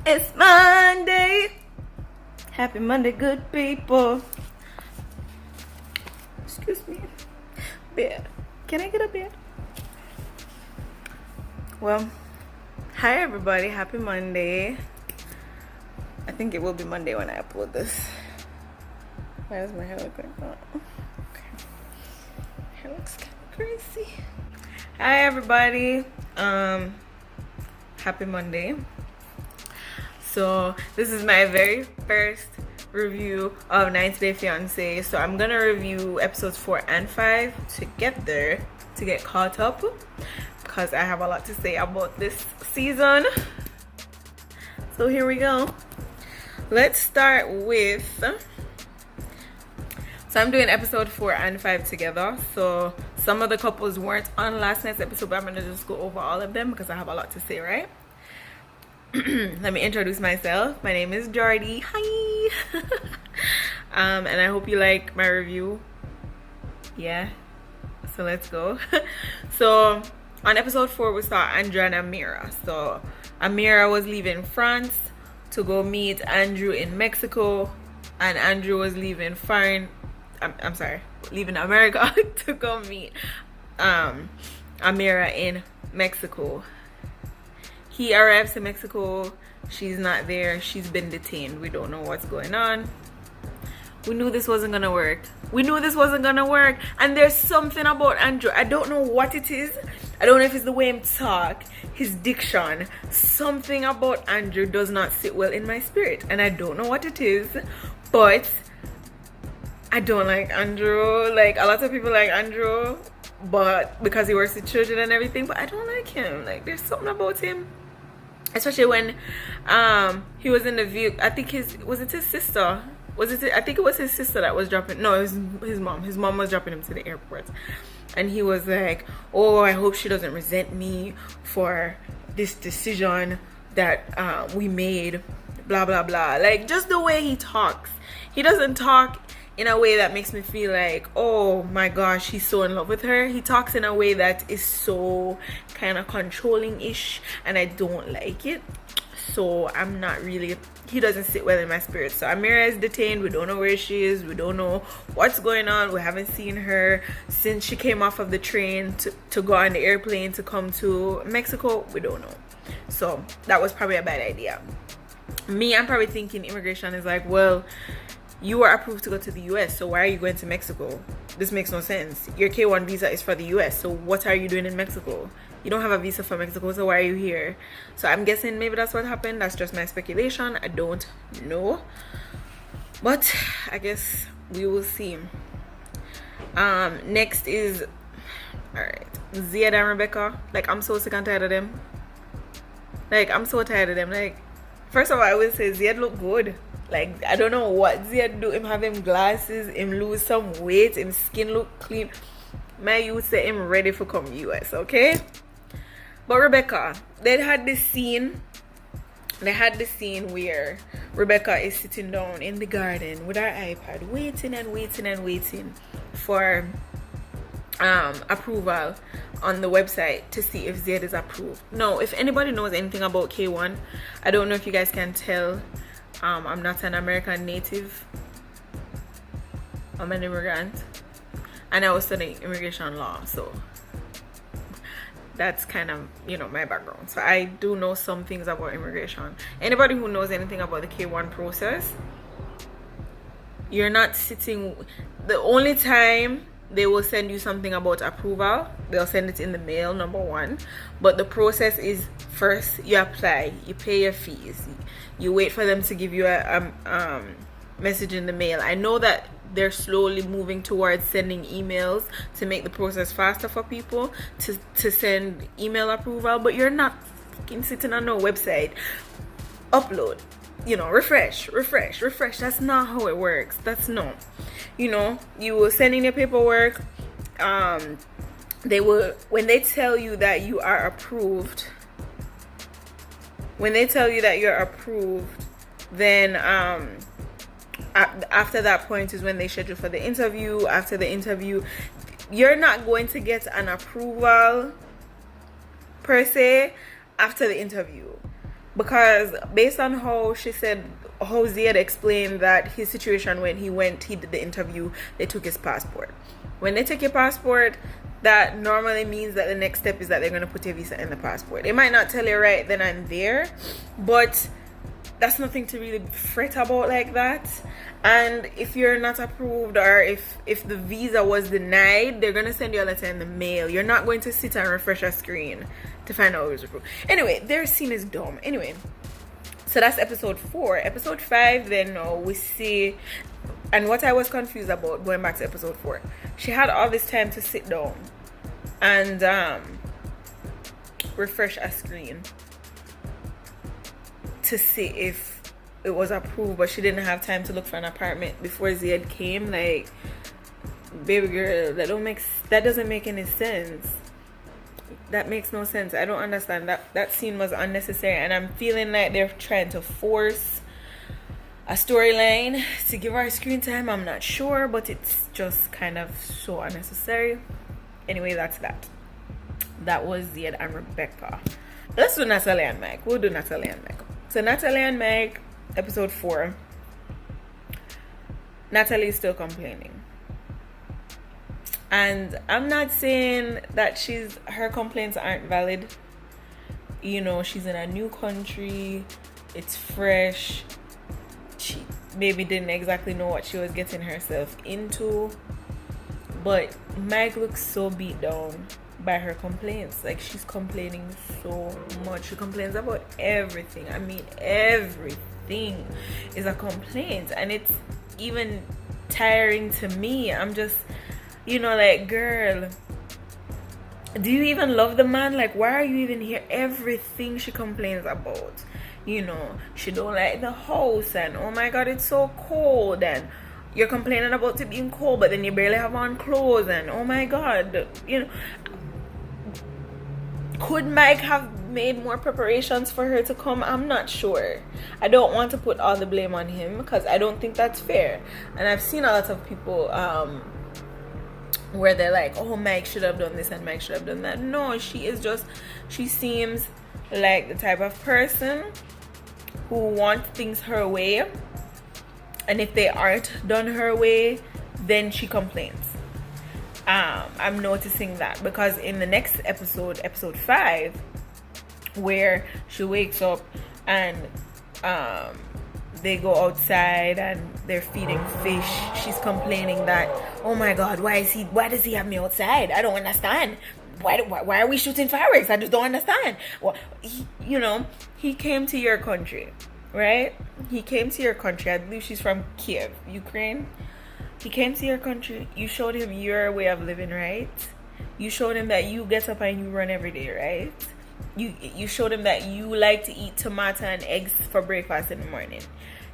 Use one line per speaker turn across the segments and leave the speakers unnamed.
It's Monday. Happy Monday, good people. Excuse me. Beer. Can I get a beer? Well, hi everybody. Happy Monday. I think it will be Monday when I upload this. Why does my hair look like that? Okay. Hair looks kind of crazy. Hi everybody. Happy Monday. So this is my very first review of 90 Day Fiance. So I'm gonna review episodes 4 and 5 together to get caught up because I have a lot to say about this season. So here we go. Let's start with, so I'm doing episode 4 and 5 together. So some of the couples weren't on last night's episode, but I'm gonna just go over all of them because I have a lot to say, right? Let me introduce myself. My name is Jordy. Hi. And I hope you like my review. Yeah. So let's go. So on episode 4 we saw Andrew and Amira. So Amira was leaving France to go meet Andrew in Mexico, and Andrew was leaving leaving America to go meet Amira in Mexico. He arrives in Mexico. She's not there. She's been detained. We don't know what's going on. We knew this wasn't gonna work. And there's something about Andrew. I don't know what it is. I don't know if it's the way him talk, his diction. Something about Andrew does not sit well in my spirit, and I don't know what it is. But I don't like Andrew. Like, a lot of people like Andrew, but because he works with children and everything. But I don't like him. Like, there's something about him. Especially when he was in the view. I think his sister. I think it was his sister that was dropping. No, it was his mom. His mom was dropping him to the airport. And he was like, oh, I hope she doesn't resent me for this decision that we made. Blah, blah, blah. Like, just the way he talks. He doesn't talk in a way that makes me feel like, oh my gosh, he's so in love with her. He talks in a way that is so kind of controlling-ish, and I don't like it. So I'm not really, he doesn't sit well in my spirit. So Amira is detained. We don't know where she is. We don't know what's going on. We haven't seen her since she came off of the train to go on the airplane to come to Mexico. We don't know. So that was probably a bad idea. I'm probably thinking immigration is like, well, you were approved to go to the US, so why are you going to Mexico? This makes no sense. Your K1 visa is for the US, so what are you doing in Mexico? You don't have a visa for Mexico, so why are you here? So I'm guessing maybe that's what happened. That's just my speculation. I don't know. But I guess we will see. Next is, alright, Ziad and Rebecca. Like, I'm so sick and tired of them. Like, first of all, I will say Ziad look good. Like, I don't know what Ziad do. Him have him glasses, him lose some weight, him skin look clean. My youth say him ready for come US, okay? But Rebecca, they had this scene where Rebecca is sitting down in the garden with her iPad, waiting for approval on the website to see if Ziad is approved. Now, if anybody knows anything about K1, I don't know if you guys can tell. I'm not an American native. I'm an immigrant, and I was studying immigration law, so that's kind of, my background. So I do know some things about immigration. Anybody who knows anything about the K1 process, you're not sitting. The only time they will send you something about approval, they'll send it in the mail, number one. But the process is, first you apply, you pay your fees, you wait for them to give you a message in the mail. I know that they're slowly moving towards sending emails to make the process faster for people to send email approval, but you're not fucking sitting on no website, upload, refresh. That's not how it works. That's not, you will send in your paperwork. They will, when they tell you that you are approved, then after that point is when they schedule for the interview. After the interview, you're not going to get an approval per se after the interview, because based on how she said, how Zia explained that his situation when he did the interview, they took his passport. When they take your passport, that normally means that the next step is that they're going to put your visa in the passport. It might not tell you right then and there, but that's nothing to really fret about like that. And if you're not approved, or if the visa was denied, they're going to send you a letter in the mail. You're not going to sit and refresh a screen to find out it was approved. Anyway, their scene is dumb. Anyway, so that's episode 4. Episode 5, then we see, and what I was confused about, going back to episode 4, she had all this time to sit down and refresh a screen to see if it was approved, but she didn't have time to look for an apartment before Zed came. Like, baby girl, that doesn't make any sense. That makes no sense. I don't understand. That scene was unnecessary, and I'm feeling like they're trying to force a storyline to give her screen time. I'm not sure, but it's just kind of so unnecessary. Anyway, that's that. That was Zed and Rebecca. Let's do Natalie and Mike. We'll do Natalie and Mike. So Natalie and Mike, episode 4. Natalie is still complaining. And I'm not saying that her complaints aren't valid. You know, she's in a new country. It's fresh. She maybe didn't exactly know what she was getting herself into. But Mike looks so beat down by her complaints. Like, she's complaining so much. She complains about everything. I mean, everything is a complaint, and it's even tiring to me. I'm just, like, girl, do you even love the man? Like, why are you even here? Everything she complains about, she don't like the house, and oh my god, it's so cold, and you're complaining about it being cold, but then you barely have on clothes, and oh my god, could Mike have made more preparations for her to come? I'm not sure. I don't want to put all the blame on him, because I don't think that's fair. And I've seen a lot of people where they're like, oh, Mike should have done this and Mike should have done that. No, she seems like the type of person who wants things her way, and if they aren't done her way, then she complains. I'm noticing that, because in the next episode 5, where she wakes up and they go outside and they're feeding fish, she's complaining that, oh my god, why does he have me outside? I don't understand. Why are we shooting fireworks? I just don't understand. Well, he came to your country, right? He came to your country. I believe she's from Kiev, Ukraine. He came to your country. You showed him your way of living, right? You showed him that you get up and you run every day, right? You showed him that you like to eat tomato and eggs for breakfast in the morning.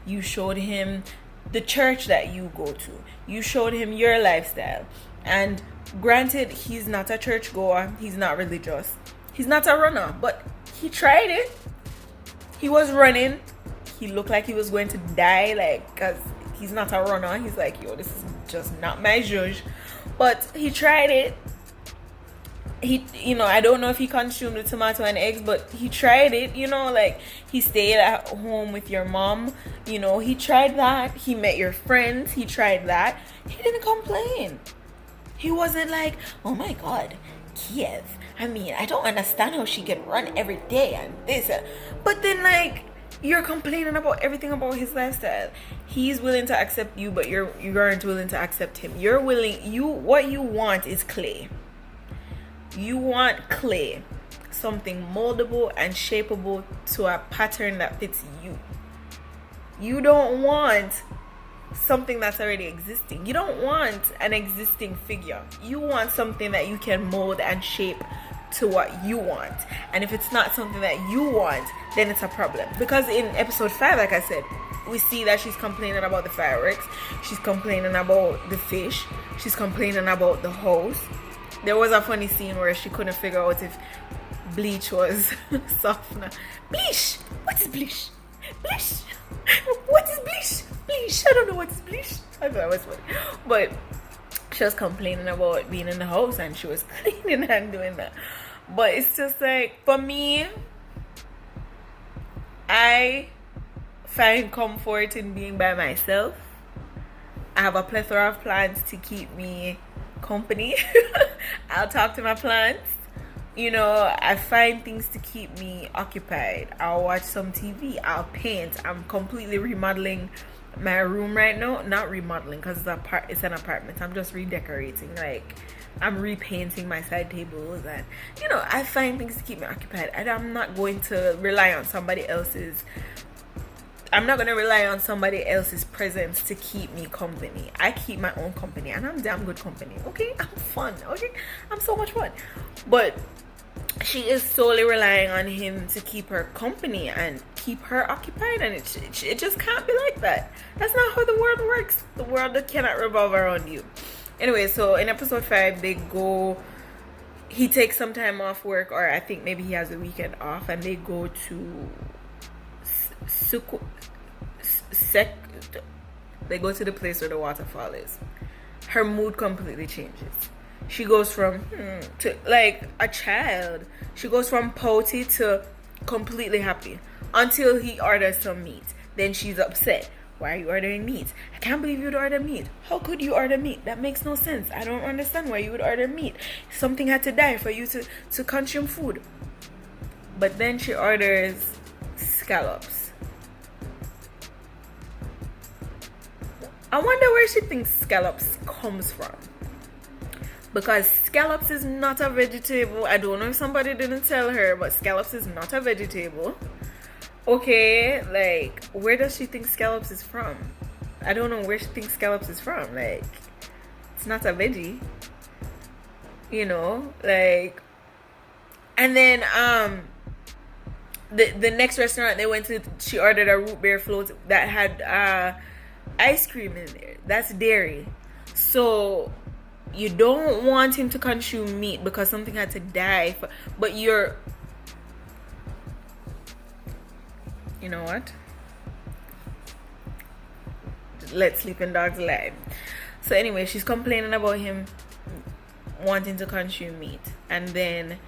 You showed him the church that you go to. You showed him your lifestyle. And granted, he's not a church goer. He's not religious. He's not a runner. But he tried it. He was running. He looked like he was going to die, because he's not a runner. He's like, yo, this is just not my judge. But he tried it. I don't know if he consumed the tomato and eggs, but he tried it. He stayed at home with your mom. He tried that. He met your friends. He tried that. He didn't complain. He wasn't like, oh my god, Kiev. I mean, I don't understand how she can run every day and this. But then, you're complaining about everything about his lifestyle. He's willing to accept you, but you aren't willing to accept him. What you want is clay. You want clay, something moldable and shapeable to a pattern that fits you. You don't want something that's already existing. You don't want an existing figure. You want something that you can mold and shape to what you want. And if it's not something that you want, then it's a problem. Because in episode 5, like I said, we see that she's complaining about the fireworks. She's complaining about the fish. She's complaining about the house. There was a funny scene where she couldn't figure out if bleach was softener. Bleach! What is bleach? Bleach! What is bleach? Bleach! I don't know what is bleach. I thought it was funny. But she was complaining about being in the house and she was cleaning and doing that. But it's just like, for me, I find comfort in being by myself. I have a plethora of plants to keep me company. I'll talk to my plants. You know, I find things to keep me occupied. I'll watch some TV. I'll paint. I'm completely remodeling my room right now. Not remodeling because it's an apartment. I'm just redecorating. Like, I'm repainting my side tables, and you know, I find things to keep me occupied. And I'm not going to rely on somebody else's. I'm not going to rely on somebody else's presence to keep me company. I keep my own company, and I'm damn good company. Okay, I'm fun. Okay, I'm so much fun. But she is solely relying on him to keep her company and keep her occupied, and it just can't be like that. That's not how the world works. The world cannot revolve around you. Anyway, so in episode 5, he takes some time off work, or I think maybe he has a weekend off, and they go to they go to the place where the waterfall is. Her mood completely changes. She goes from to like a child. She goes from pouty to completely happy until he orders some meat. Then she's upset. Why are you ordering meat? I can't believe you'd order meat. How could you order meat? That makes no sense. I don't understand why you would order meat. Something had to die for you to consume food. But then she orders scallops. I wonder where she thinks scallops comes from. Because scallops is not a vegetable. I don't know if somebody didn't tell her, but scallops is not a vegetable. Okay, like, where does she think scallops is from? I don't know where she thinks scallops is from. Like, it's not a veggie. You know, like, and then the next restaurant they went to, she ordered a root beer float that had ice cream in there. That's dairy. So you don't want him to consume meat because something had to die. But you know what? Let sleeping dogs lie. So anyway, she's complaining about him wanting to consume meat, and then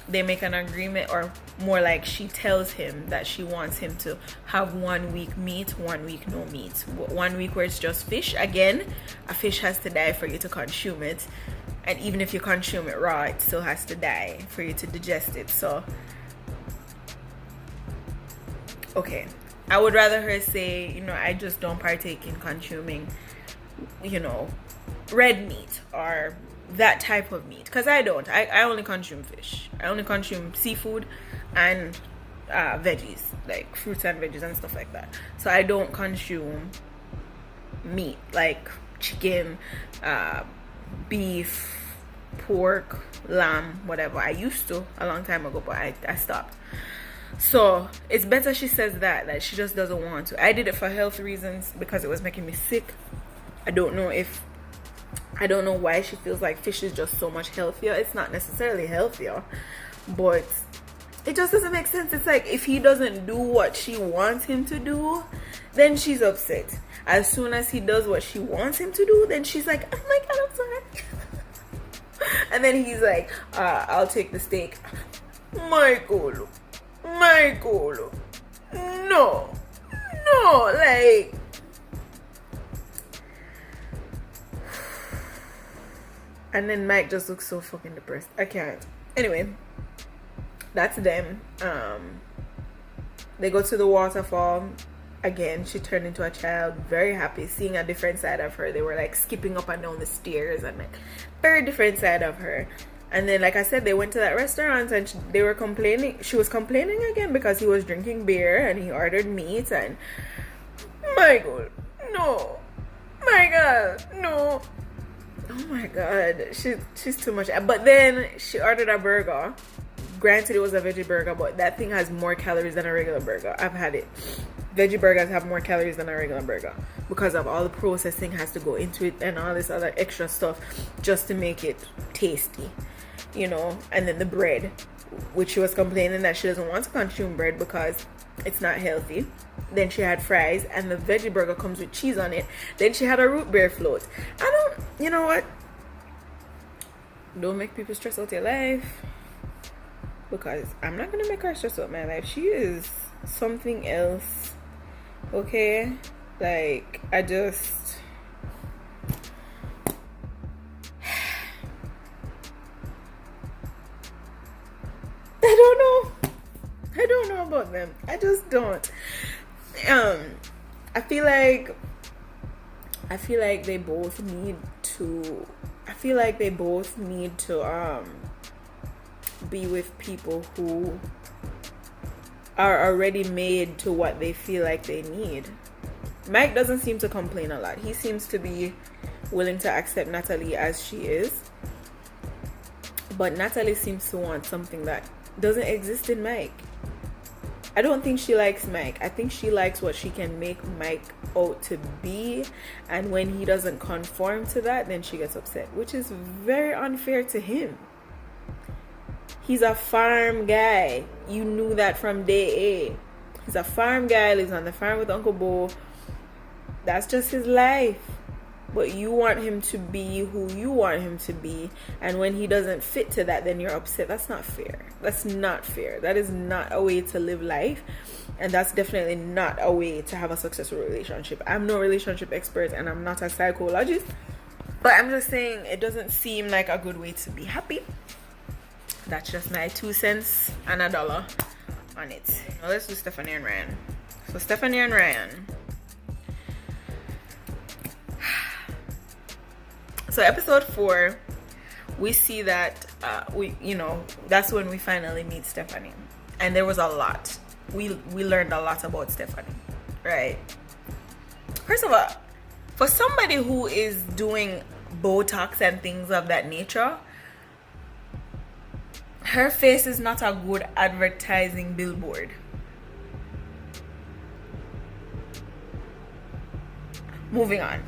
they make an agreement, or more like she tells him that she wants him to have 1 week meat, 1 week no meat. 1 week where it's just fish. Again, a fish has to die for you to consume it, and even if you consume it raw, it still has to die for you to digest it. So okay, I would rather her say, you know, I just don't partake in consuming, you know, red meat or that type of meat, because I don't. I only consume fish. I only consume seafood and veggies, like fruits and veggies and stuff like that. So I don't consume meat like chicken, beef, pork, lamb, whatever. I used to a long time ago, but I stopped. So it's better she says that she just doesn't want to. I did it for health reasons because it was making me sick. I don't know why she feels like fish is just so much healthier. It's not necessarily healthier, but it just doesn't make sense. It's like if he doesn't do what she wants him to do, then she's upset. As soon as he does what she wants him to do, then she's like, oh my god, I'm sorry. And then he's like, I'll take the steak. Michael, no, like, and then Mike just looks so fucking depressed. I can't. Anyway, that's them. They go to the waterfall. Again, she turned into a child, very happy, seeing a different side of her. They were like skipping up and down the stairs, and like very different side of her. And then, like I said, they went to that restaurant, and they were complaining. She was complaining again because he was drinking beer and he ordered meat. And my God, no, my God, no. Oh my God, she's too much. But then she ordered a burger. Granted, it was a veggie burger, but that thing has more calories than a regular burger. I've had it. Veggie burgers have more calories than a regular burger because of all the processing has to go into it and all this other extra stuff just to make it tasty, you know. And then the bread, which she was complaining that she doesn't want to consume bread because it's not healthy. Then she had fries, and the veggie burger comes with cheese on it. Then she had a root beer float. You know what? Don't make people stress out your life. because I'm not gonna make her stress out my life. She is something else. Okay? Like, I just I don't know about them. I just don't. I feel like they both need to be with people who are already made to what they feel like they need. Mike doesn't seem to complain a lot. He seems to be willing to accept Natalie as she is. But Natalie seems to want something that doesn't exist in Mike. I don't think she likes Mike. I think she likes what she can make Mike out to be. And when he doesn't conform to that, then she gets upset, which is very unfair to him. He's a farm guy. You knew that from day A. He's a farm guy, lives on the farm with Uncle Bo. That's just his life. But you want him to be who you want him to be. And when he doesn't fit to that, then you're upset. That's not fair. That's not fair. That is not a way to live life. And that's definitely not a way to have a successful relationship. I'm no relationship expert and I'm not a psychologist. But I'm just saying it doesn't seem like a good way to be happy. That's just my 2 cents and a dollar on it. Now let's do Stephanie and Ryan. So Stephanie and Ryan. So episode 4, we see that that's when we finally meet Stephanie, and there was a lot. We learned a lot about Stephanie, right? First of all, for somebody who is doing Botox and things of that nature, her face is not a good advertising billboard. Moving on.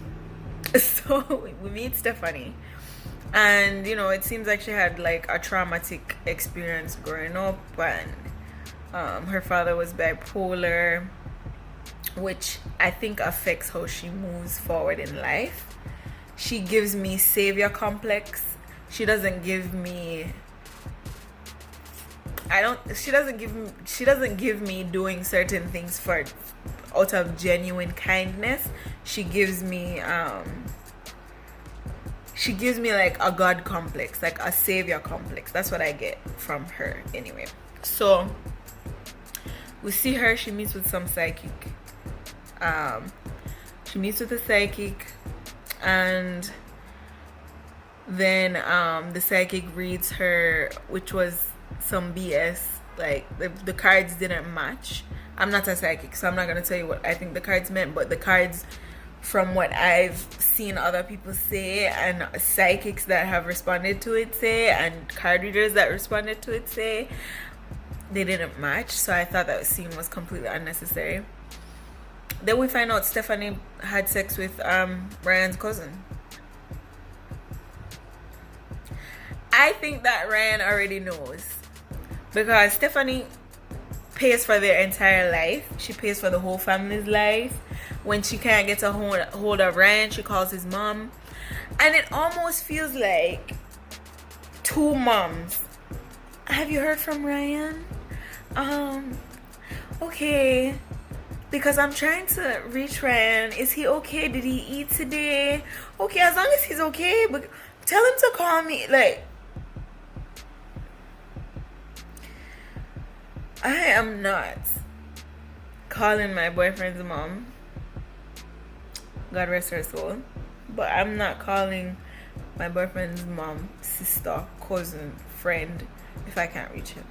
So we meet Stephanie, and it seems like she had like a traumatic experience growing up, and her father was bipolar, which I think affects how she moves forward in life. She gives me savior complex. She doesn't give me doing certain things out of genuine kindness. She gives me like a God complex, like a savior complex. That's what I get from her anyway. So we see her, she meets with some psychic. She meets with a psychic, and then the psychic reads her, which was some BS. Like the cards didn't match. I'm not a psychic, so I'm not gonna tell you what I think the cards meant, but the cards, from what I've seen other people say, and psychics that have responded to it say, and card readers that responded to it say, they didn't match. So I thought that scene was completely unnecessary. Then we find out Stephanie had sex with Ryan's cousin. I think that Ryan already knows, because Stephanie pays for their entire life. She pays for the whole family's life. When she can't get a hold of Ryan, she calls his mom. And it almost feels like 2 moms. Have you heard from Ryan? Okay. Because I'm trying to reach Ryan. Is he okay? Did he eat today? Okay, as long as he's okay, but tell him to call me. Like, I am not calling my boyfriend's mom, God rest her soul, but I'm not calling my boyfriend's mom, sister, cousin, friend if I can't reach him.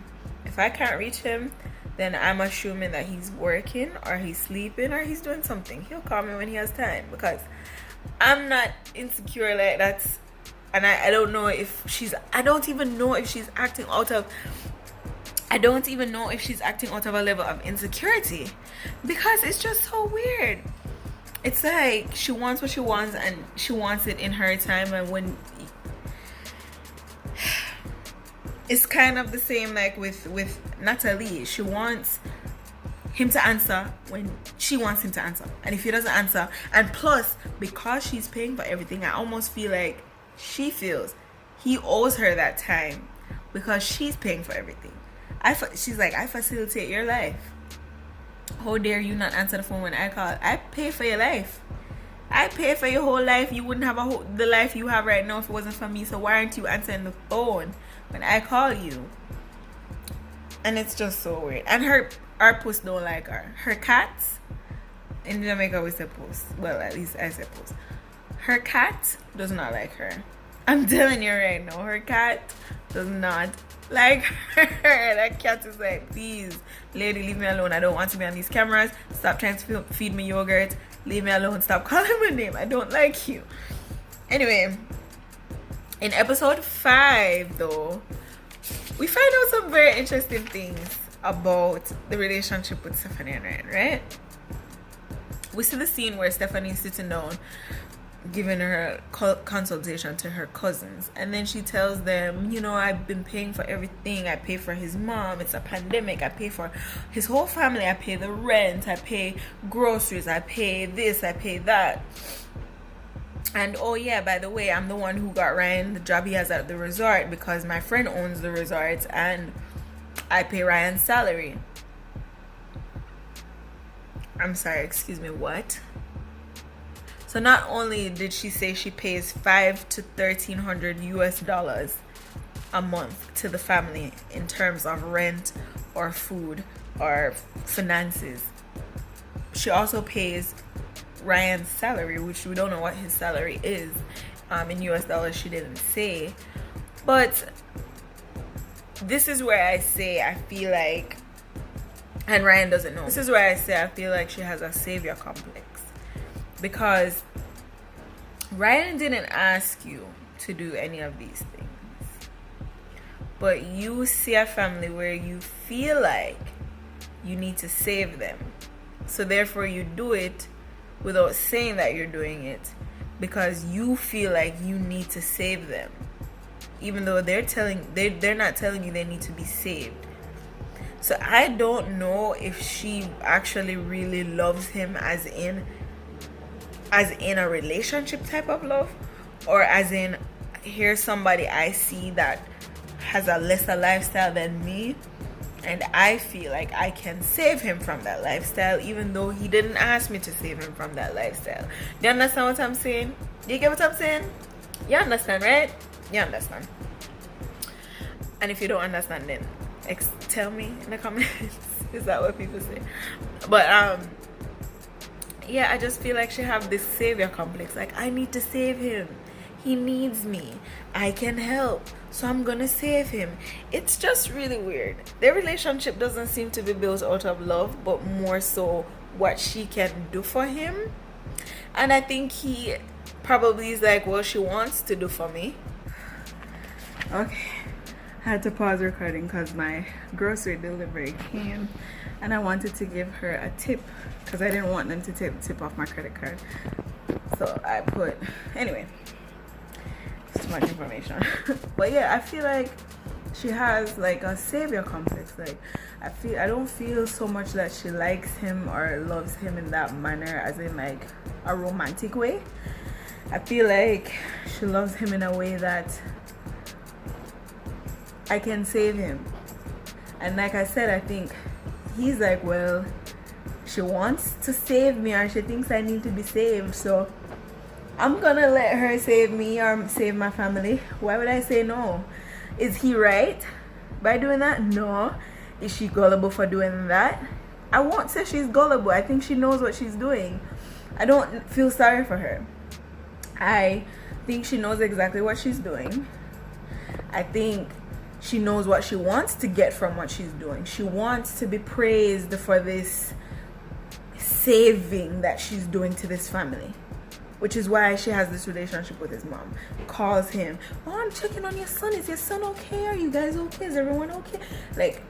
If I can't reach him, then I'm assuming that he's working or he's sleeping or he's doing something. He'll call me when he has time, because I'm not insecure like that. And I don't know if she's, I don't even know if she's acting out of a level of insecurity, because it's just so weird. It's like she wants what she wants, and she wants it in her time. And when it's kind of the same like with Natalie, she wants him to answer when she wants him to answer, and if he doesn't answer, and plus because she's paying for everything, I almost feel like she feels he owes her that time because she's paying for everything. She's like, I facilitate your life. How dare you not answer the phone when I call? I pay for your life. I pay for your whole life. You wouldn't have the life you have right now if it wasn't for me. So why aren't you answering the phone when I call you? And it's just so weird. And our puss don't like her. Her cats, in Jamaica we say puss. Well, at least I say puss. Her cat does not like her. I'm telling you right now, her cat does not like her. That cat is like, please, lady, leave me alone. I don't want to be on these cameras. Stop trying to feed me yogurt. Leave me alone. Stop calling my name. I don't like you. Anyway, in episode 5, though, we find out some very interesting things about the relationship with Stephanie and Ryan, right? We see the scene where Stephanie is sitting down giving her consultation to her cousins, and then she tells them, you know, I've been paying for everything. I pay for his mom, it's a pandemic, I pay for his whole family, I pay the rent, I pay groceries, I pay this, I pay that. And oh yeah, by the way, I'm the one who got Ryan the job he has at the resort because my friend owns the resort and I pay Ryan's salary. I'm sorry, excuse me, what? So not only did she say she pays $500 to $1,300 US a month to the family in terms of rent or food or finances, she also pays Ryan's salary, which we don't know what his salary is in US dollars. She didn't say. But this is where I say I feel like, and Ryan doesn't know, this is where I say I feel like she has a savior complex. Because Ryan didn't ask you to do any of these things, but you see a family where you feel like you need to save them, so therefore you do it without saying that you're doing it because you feel like you need to save them, even though they're not telling you they need to be saved. So I don't know if she actually really loves him as in a relationship type of love, or as in, here's somebody I see that has a lesser lifestyle than me, and I feel like I can save him from that lifestyle even though he didn't ask me to save him from that lifestyle. Do you understand what I'm saying? Do you get what I'm saying? You understand, right? You understand. And if you don't understand, then tell me in the comments. Is that what people say? But yeah, I just feel like she have this savior complex. Like, I need to save him. He needs me. I can help. So I'm gonna save him. It's just really weird. Their relationship doesn't seem to be built out of love, but more so what she can do for him. And I think he probably is like, well, she wants to do for me. Okay. I had to pause recording because my grocery delivery came and I wanted to give her a tip because I didn't want them to take the tip off my credit card. So I put, anyway, it's too much information. But yeah, I feel like she has like a savior complex. Like, I don't feel so much that she likes him or loves him in that manner, as in like a romantic way. I feel like she loves him in a way that I can save him. And like I said, I think he's like, well, she wants to save me, or she thinks I need to be saved, so I'm gonna let her save me or save my family. Why would I say no? Is he right by doing that? No. Is she gullible for doing that? I won't say she's gullible. I think she knows what she's doing. I don't feel sorry for her. I think she knows exactly what she's doing. I think she knows what she wants to get from what she's doing. She wants to be praised for this saving that she's doing to this family, which is why she has this relationship with his mom. Calls him, oh, I'm checking on your son. Is your son okay? Are you guys okay? Is everyone okay? Like,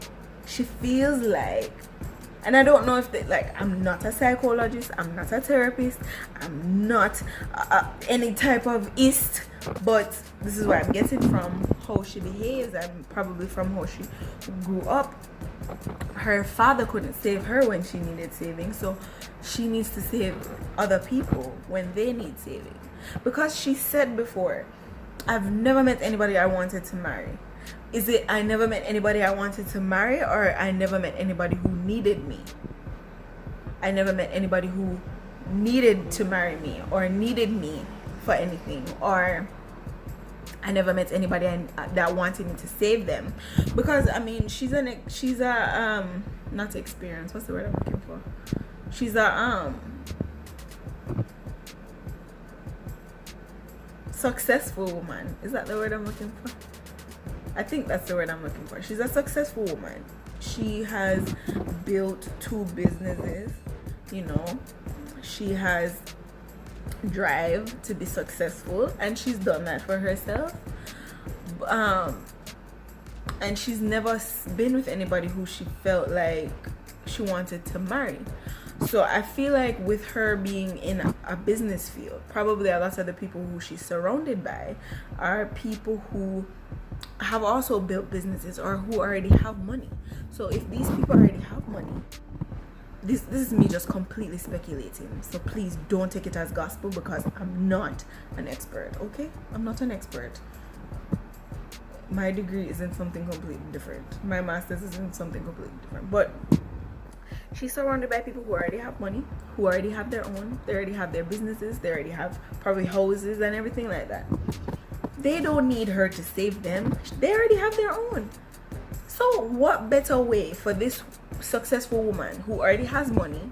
she feels like, and I don't know if they, like, I'm not a psychologist, I'm not a therapist, I'm not any type of ist, but this is where I'm getting from how she behaves, and probably from how she grew up. Her father couldn't save her when she needed saving, so she needs to save other people when they need saving. Because she said before, I've never met anybody I wanted to marry, Is it I never met anybody I wanted to marry, or I never met anybody who needed me? I never met anybody who needed to marry me or needed me for anything, or I never met anybody that wanted me to save them. Because I mean, she's a not experience. What's the word I'm looking for? She's a successful woman. Is that the word I'm looking for? I think that's the word I'm looking for. She's a successful woman. She has built 2 businesses, you know. She has drive to be successful, and she's done that for herself. And she's never been with anybody who she felt like she wanted to marry. So I feel like with her being in a business field, probably a lot of the people who she's surrounded by are people who have also built businesses or who already have money. So if these people already have money, this is me just completely speculating, so please don't take it as gospel, because I'm not an expert, okay? I'm not an expert. My degree is in something completely different. My master's is in something completely different. But she's surrounded by people who already have money, who already have their own, they already have their businesses, they already have probably houses and everything like that. They don't need her to save them. They already have their own. So what better way for this successful woman who already has money,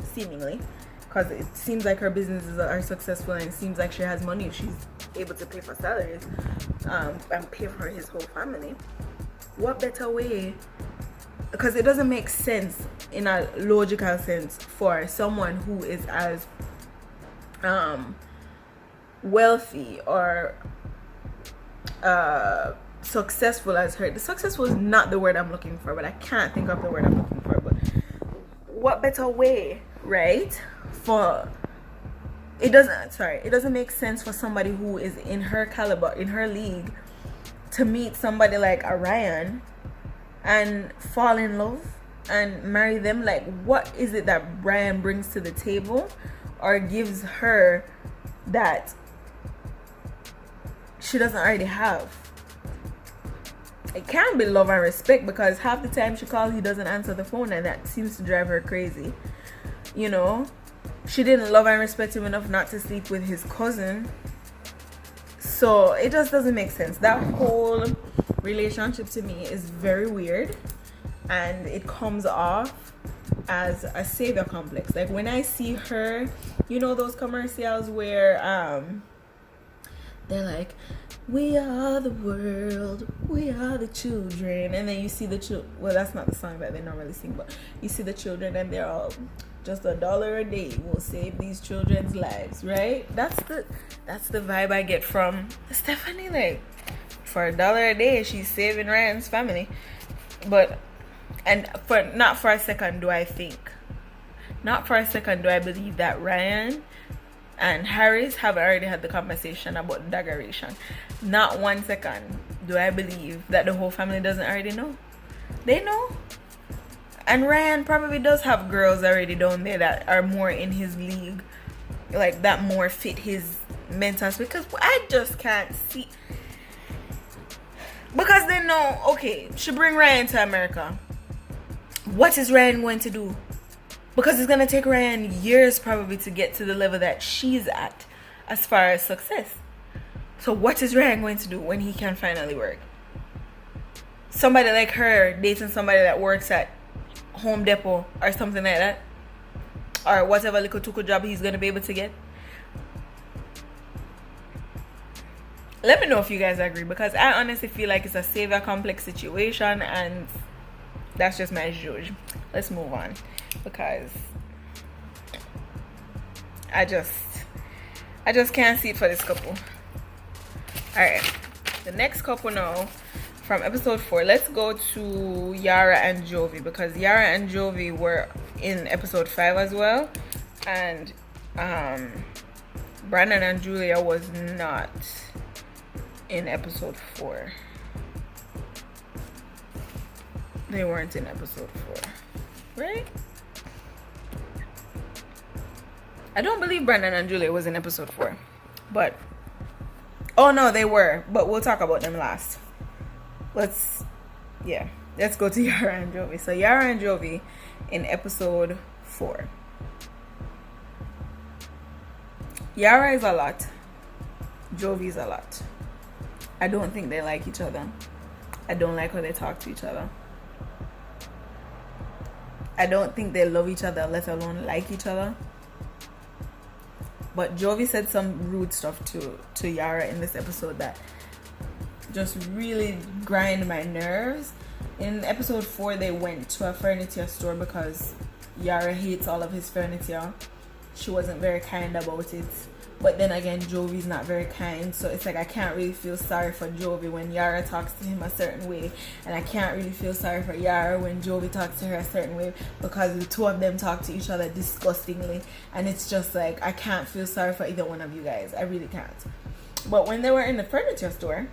seemingly, because it seems like her businesses are successful and it seems like she has money if she's able to pay for salaries and pay for his whole family. What better way? Because it doesn't make sense in a logical sense for someone who is as wealthy or successful as her. The successful is not the word I'm looking for, but I can't think of the word I'm looking for. But what better way, right? For it doesn't make sense for somebody who is in her caliber, in her league, to meet somebody like a Ryan and fall in love and marry them. Like, what is it that Brian brings to the table or gives her that she doesn't already have? It can't be love and respect, because half the time she calls, he doesn't answer the phone, and that seems to drive her crazy. You know, she didn't love and respect him enough not to sleep with his cousin. So it just doesn't make sense. That whole relationship to me is very weird, and it comes off as a savior complex. Like when I see her, you know, those commercials where they're like, we are the world, we are the children, and then you see the well, that's not the song that they normally sing, but you see the children and they're all, just $1 a day will save these children's lives, right? That's the vibe I get from Stephanie. Like, for $1 a day she's saving Ryan's family. But not for a second do I believe that Ryan and Harris have already had the conversation about daggeration. Not 1 second do I believe that the whole family doesn't already know. They know. And Ryan probably does have girls already down there that are more in his league, like that more fit his mental space. Because I just can't see. Because they know, okay, she bring Ryan to America. What is Ryan going to do? Because it's going to take Ryan years probably to get to the level that she's at as far as success. So what is Ryan going to do when he can finally work? Somebody like her dating somebody that works at Home Depot or something like that, or whatever little tuku job he's going to be able to get. Let me know if you guys agree, because I honestly feel like it's a savior complex situation, and that's just my judge. Let's move on, because I just can't see it for this couple. Alright, the next couple now from episode 4, let's go to Yara and Jovi, because Yara and Jovi were in episode 5 as well, and Brandon and Julia was not in episode 4. They weren't in episode 4, right? I don't believe Brandon and Julia was in episode 4, but oh no, they were, but we'll talk about them last. let's let's go to Yara and Jovi. So Yara and Jovi in episode 4. Yara is a lot. Jovi is a lot. I don't think they like each other. I don't like how they talk to each other. I don't think they love each other, let alone like each other. But Jovi said some rude stuff to Yara in this episode that just really grind my nerves. In episode 4, they went to a furniture store because Yara hates all of his furniture. She wasn't very kind about it. But then again, Jovi's not very kind, so it's like I can't really feel sorry for Jovi when Yara talks to him a certain way, and I can't really feel sorry for Yara when Jovi talks to her a certain way, because the two of them talk to each other disgustingly, and it's just like I can't feel sorry for either one of you guys. I really can't. But when they were in the furniture store,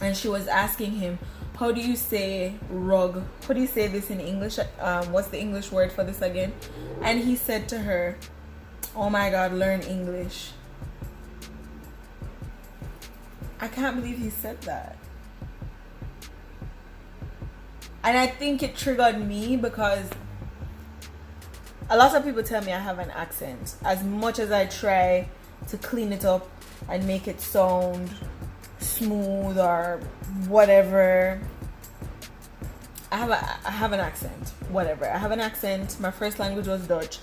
and she was asking him, how do you say rug? How do you say this in English? What's the English word for this again? And he said to her, oh my God, learn English. I can't believe he said that. And I think it triggered me because a lot of people tell me I have an accent. As much as I try to clean it up and make it sound smooth or whatever, I have an accent. Whatever. I have an accent. My first language was Dutch.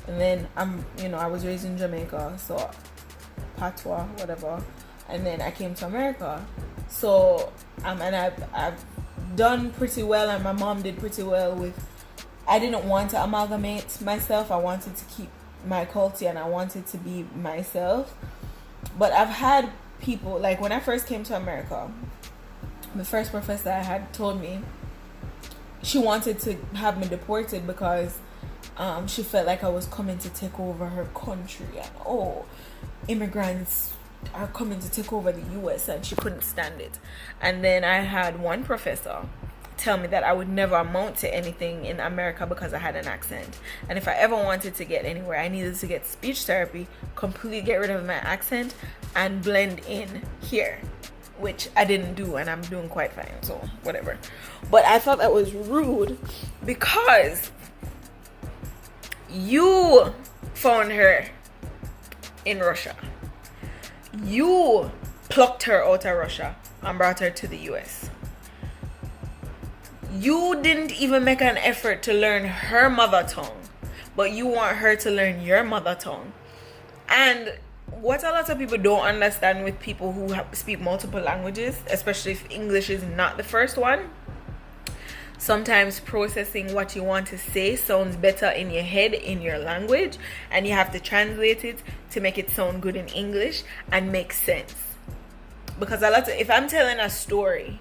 And then I was raised in Jamaica, so patois, whatever. And then I came to America. So and I've done pretty well, and my mom did pretty well with. I didn't want to amalgamate myself. I wanted to keep my culture, and I wanted to be myself. But I've had people, like when I first came to America, the first professor I had told me she wanted to have me deported because she felt like I was coming to take over her country, and immigrants are coming to take over the US, and she couldn't stand it. And then I had one professor tell me that I would never amount to anything in America because I had an accent, and if I ever wanted to get anywhere, I needed to get speech therapy, completely get rid of my accent and blend in here, which I didn't do, and I'm doing quite fine, so whatever. But I thought that was rude because you found her in Russia. You plucked her out of Russia and brought her to the US. You didn't even make an effort to learn her mother tongue, but you want her to learn your mother tongue. And what a lot of people don't understand with people who speak multiple languages, especially if English is not the first one, sometimes processing what you want to say sounds better in your head in your language, and you have to translate it to make it sound good in English and make sense. Because if I'm telling a story,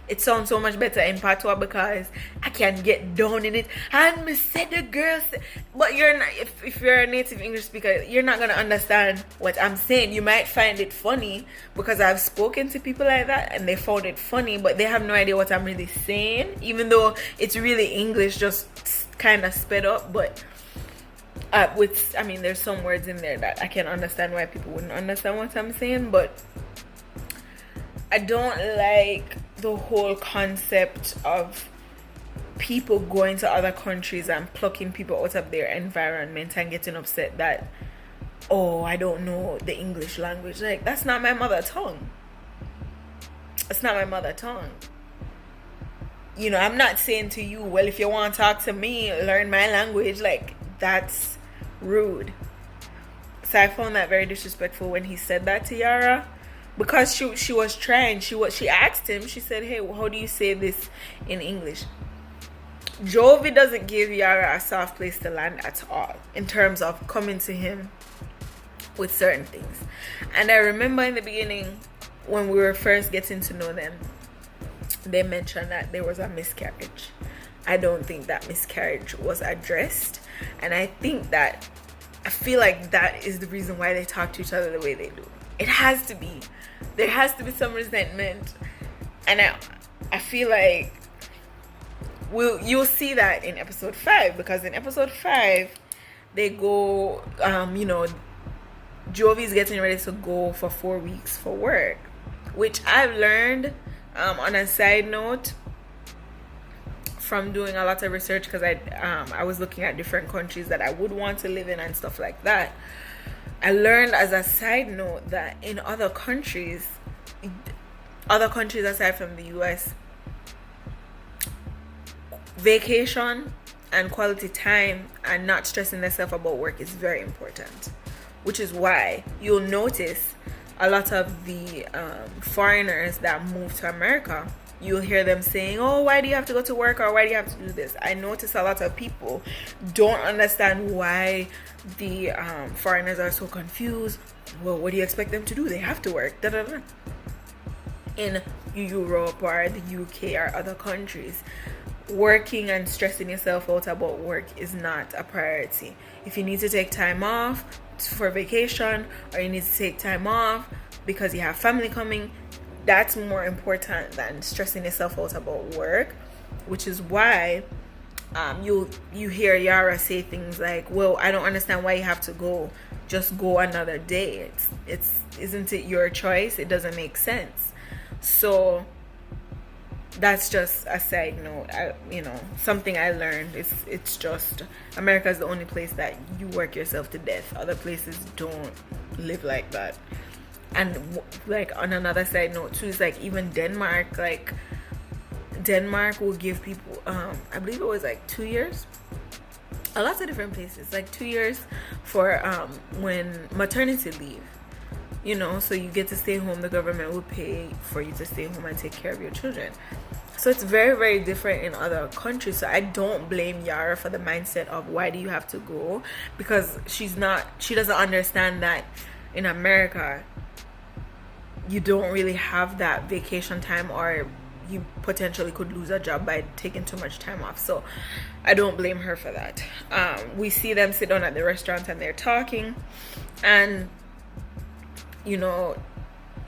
it sounds so much better in patois because I can get down in it. And me said the girl said, but you're not. If you're a native English speaker, you're not gonna understand what I'm saying. You might find it funny because I've spoken to people like that and they found it funny, but they have no idea what I'm really saying, even though it's really English, just kind of sped up. But there's some words in there that I can understand why people wouldn't understand what I'm saying, but I don't like the whole concept of people going to other countries and plucking people out of their environment and getting upset that, I don't know the English language. Like, that's not my mother tongue. It's not my mother tongue. I'm not saying to you, well, if you want to talk to me, learn my language. Like, that's rude. So I found that very disrespectful when he said that to Yara. Because she was trying, she asked him, she said, hey, how do you say this in English? Jovi doesn't give Yara a soft place to land at all in terms of coming to him with certain things. And I remember in the beginning when we were first getting to know them, they mentioned that there was a miscarriage. I don't think that miscarriage was addressed, and I feel like that is the reason why they talk to each other the way they do. It has to be. There has to be some resentment, and I feel like you'll see that in episode 5, because in episode 5 they go, Jovi's getting ready to go for 4 weeks for work, which I've learned, on a side note, from doing a lot of research, because I was looking at different countries that I would want to live in and stuff like that. I learned as a side note that in other countries aside from the US, vacation and quality time and not stressing themselves about work is very important, which is why you'll notice a lot of the foreigners that move to America, you'll hear them saying, oh, why do you have to go to work, or why do you have to do this? I notice a lot of people don't understand why the foreigners are so confused. Well, what do you expect them to do? They have to work. Da, da, da. In Europe or the UK or other countries, working and stressing yourself out about work is not a priority. If you need to take time off for vacation, or you need to take time off because you have family coming, that's more important than stressing yourself out about work. Which is why you hear Yara say things like, well, I don't understand why you have to go, just go another day. It's isn't it your choice? It doesn't make sense. So that's just a side note. Something I learned. It's just America is the only place that you work yourself to death. Other places don't live like that. And like on another side note too, is like even Denmark. Like Denmark will give people, I believe it was like 2 years. A lot of different places, like 2 years for when maternity leave. So you get to stay home. The government will pay for you to stay home and take care of your children. So it's very, very different in other countries. So I don't blame Yara for the mindset of why do you have to go, because she doesn't understand that in America you don't really have that vacation time, or you potentially could lose a job by taking too much time off. So I don't blame her for that. We see them sit down at the restaurant and they're talking, and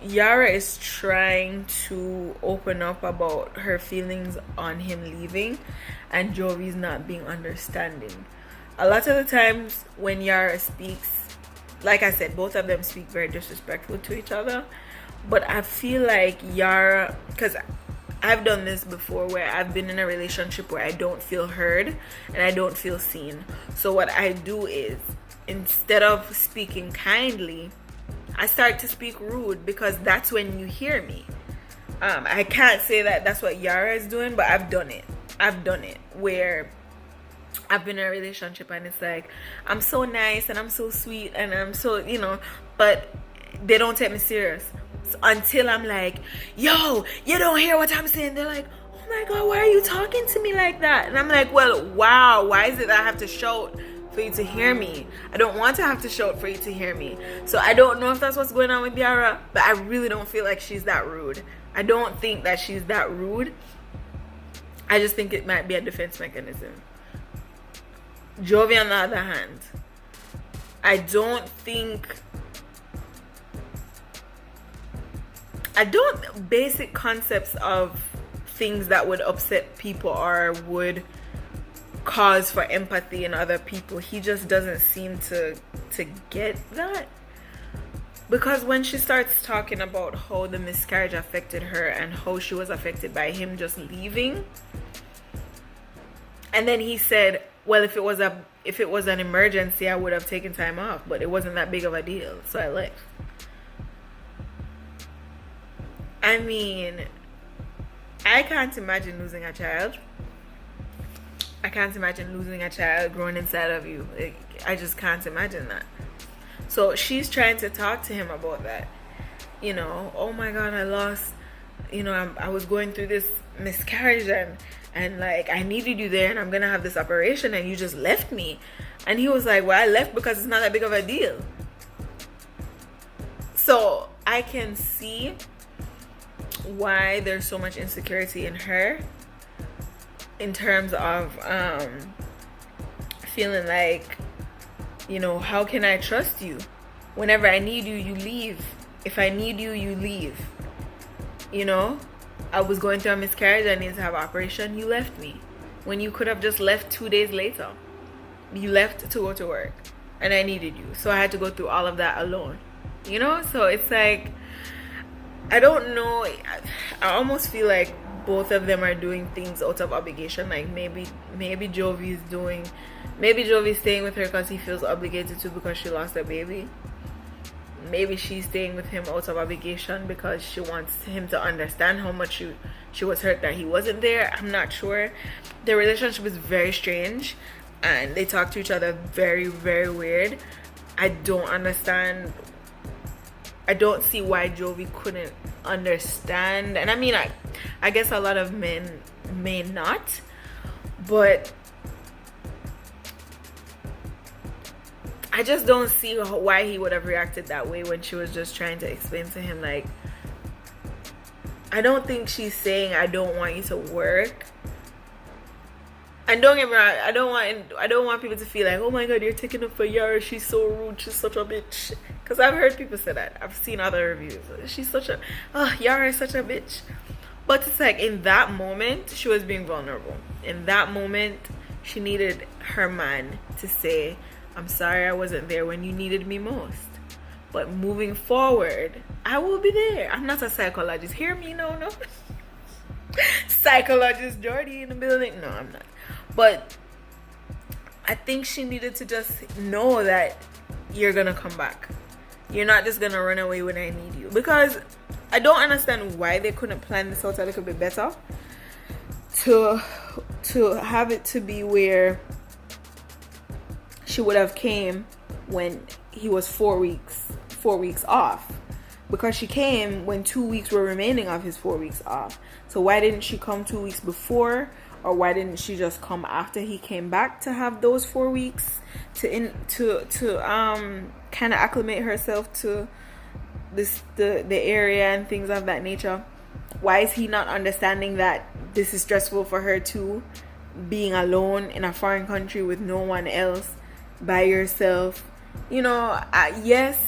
Yara is trying to open up about her feelings on him leaving, and Jovi's not being understanding. A lot of the times when Yara speaks, like I said, both of them speak very disrespectful to each other. But I feel like Yara, because I've done this before where I've been in a relationship where I don't feel heard and I don't feel seen. So what I do is, instead of speaking kindly, I start to speak rude, because that's when you hear me. I can't say that that's what Yara is doing, but I've done it where I've been in a relationship and it's like, I'm so nice and I'm so sweet and I'm so, but they don't take me serious. So until I'm like, yo, you don't hear what I'm saying? They're like, oh my God, why are you talking to me like that? And I'm like, well, wow, why is it that I have to shout for you to hear me? I don't want to have to shout for you to hear me. So I don't know if that's what's going on with Yara, but I really don't feel like she's that rude. I don't think that she's that rude. I just think it might be a defense mechanism. Jovi, on the other hand, I don't basic concepts of things that would upset people or would cause for empathy in other people, he just doesn't seem to get that. Because when she starts talking about how the miscarriage affected her and how she was affected by him just leaving, and then he said, well, if it was an emergency, I would have taken time off, but it wasn't that big of a deal, so I left. I mean, I can't imagine losing a child. I can't imagine losing a child growing inside of you. I just can't imagine that. So she's trying to talk to him about that. Oh my God, I lost, I was going through this miscarriage and like I needed you there and I'm going to have this operation and you just left me. And he was like, well, I left because it's not that big of a deal. So I can see why there's so much insecurity in her in terms of feeling like, how can I trust you? Whenever I need you, you leave. If I need you, you leave. I was going through a miscarriage, I needed to have an operation, you left me. When you could have just left 2 days later. You left to go to work. And I needed you. So I had to go through all of that alone. So it's like, I don't know. I almost feel like both of them are doing things out of obligation. Like maybe Jovi's staying with her because he feels obligated to because she lost a baby. Maybe she's staying with him out of obligation because she wants him to understand how much she was hurt that he wasn't there. I'm not sure. Their relationship is very strange, and they talk to each other very, very weird. I don't understand. I don't see why Jovi couldn't understand. And I mean, I guess a lot of men may not, but I just don't see why he would have reacted that way when she was just trying to explain to him, like, I don't think she's saying I don't want you to work. And don't get me wrong, I don't want people to feel like, oh my god, you're taking up for Yara, she's so rude, she's such a bitch. Because I've heard people say that. I've seen other reviews. Yara is such a bitch. But it's like, in that moment, she was being vulnerable. In that moment, she needed her man to say, I'm sorry I wasn't there when you needed me most. But moving forward, I will be there. I'm not a psychologist. Hear me? No. Psychologist Jordy in the building. No, I'm not. But I think she needed to just know that you're going to come back. You're not just going to run away when I need you. Because I don't understand why they couldn't plan this out a little bit better. To have it to be where she would have came when he was 4 weeks off, because she came when 2 weeks were remaining of his 4 weeks off. So why didn't she come 2 weeks before, or why didn't she just come after he came back to have those 4 weeks to kind of acclimate herself to the area and things of that nature? Why is he not understanding that this is stressful for her too, being alone in a foreign country with no one else, by yourself? Yes,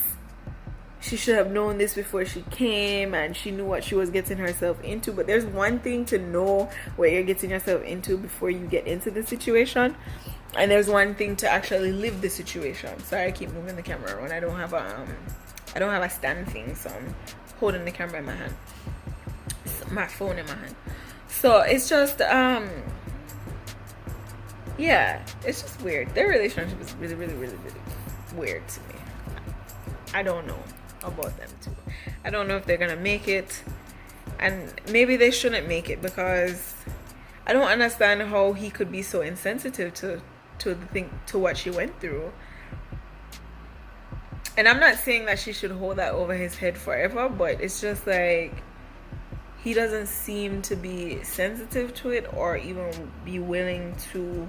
she should have known this before she came, and she knew what she was getting herself into, but there's one thing to know what you're getting yourself into before you get into the situation, and there's one thing to actually live the situation. Sorry, I keep moving the camera around. I don't have a stand thing, so I'm holding the camera in my hand, my phone in my hand. So it's just yeah, it's just weird. Their relationship is really, really, really, really weird to me. I don't know about them too. I don't know if they're gonna make it, and maybe they shouldn't make it, because I don't understand how he could be so insensitive to what she went through. And I'm not saying that she should hold that over his head forever, but it's just like, he doesn't seem to be sensitive to it, or even be willing to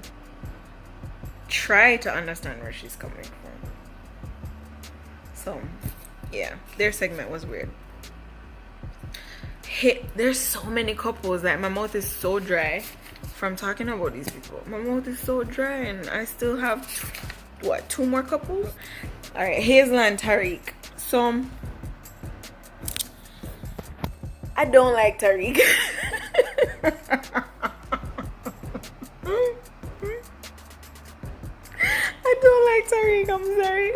try to understand where she's coming from. So yeah, their segment was weird. There's so many couples that my mouth is so dry from talking about these people. My mouth is so dry, and I still have 2 more couples. All right, Hazel and Tariq. So I don't like Tariq. I don't like Tariq, I'm sorry.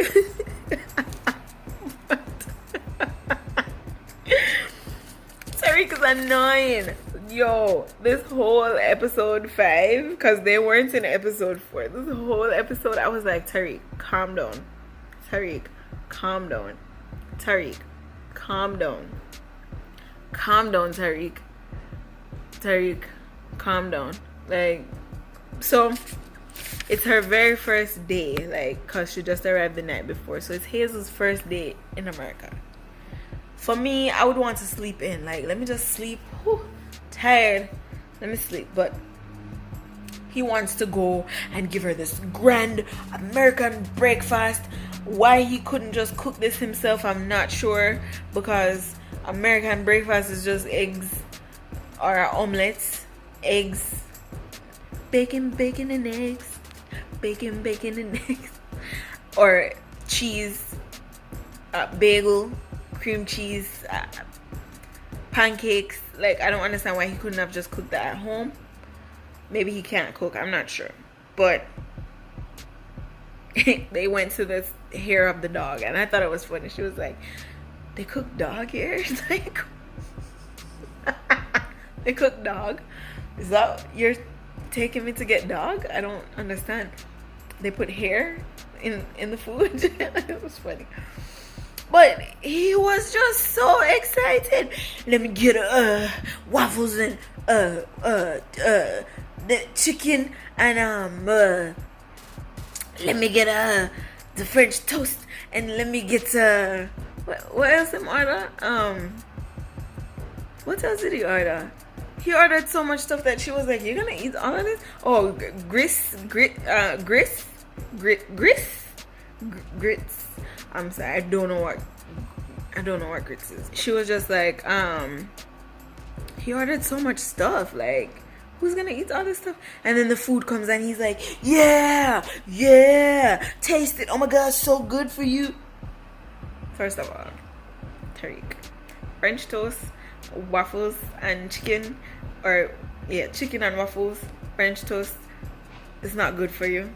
Tariq is annoying. Yo, this whole episode 5, because they weren't in episode 4. This whole episode, I was like, Tariq, calm down. Tariq, calm down. Tariq, calm down. Calm down, Tariq. Tariq, calm down. Like, so it's her very first day, like, because she just arrived the night before. So it's Hazel's first day in America. For me, I would want to sleep in. Like, let me just sleep. Whew, tired. Let me sleep. But he wants to go and give her this grand American breakfast. Why he couldn't just cook this himself, I'm not sure. Because American breakfast is just eggs or omelets. Eggs. Bacon and eggs. Bacon and eggs. Or cheese. Bagel. Cream cheese, pancakes. Like, I don't understand why he couldn't have just cooked that at home. Maybe he can't cook, I'm not sure. But they went to this hair of the dog, and I thought it was funny. She was like, they cook dog hairs? Like, They cook dog. Is that you're taking me to get dog? I don't understand. They put hair in the food. It was funny. But he was just so excited. Let me get waffles and the chicken and let me get the French toast and let me get what else am order? What else did he order? He ordered so much stuff that she was like, "You're gonna eat all of this?" Oh, grits. I'm sorry, I don't know what grits is. She was just like, he ordered so much stuff. Like, who's gonna eat all this stuff? And then the food comes and he's like, yeah, taste it. Oh my God, so good for you. First of all, Tariq, French toast, waffles and chicken, or yeah, chicken and waffles, French toast, it's not good for you.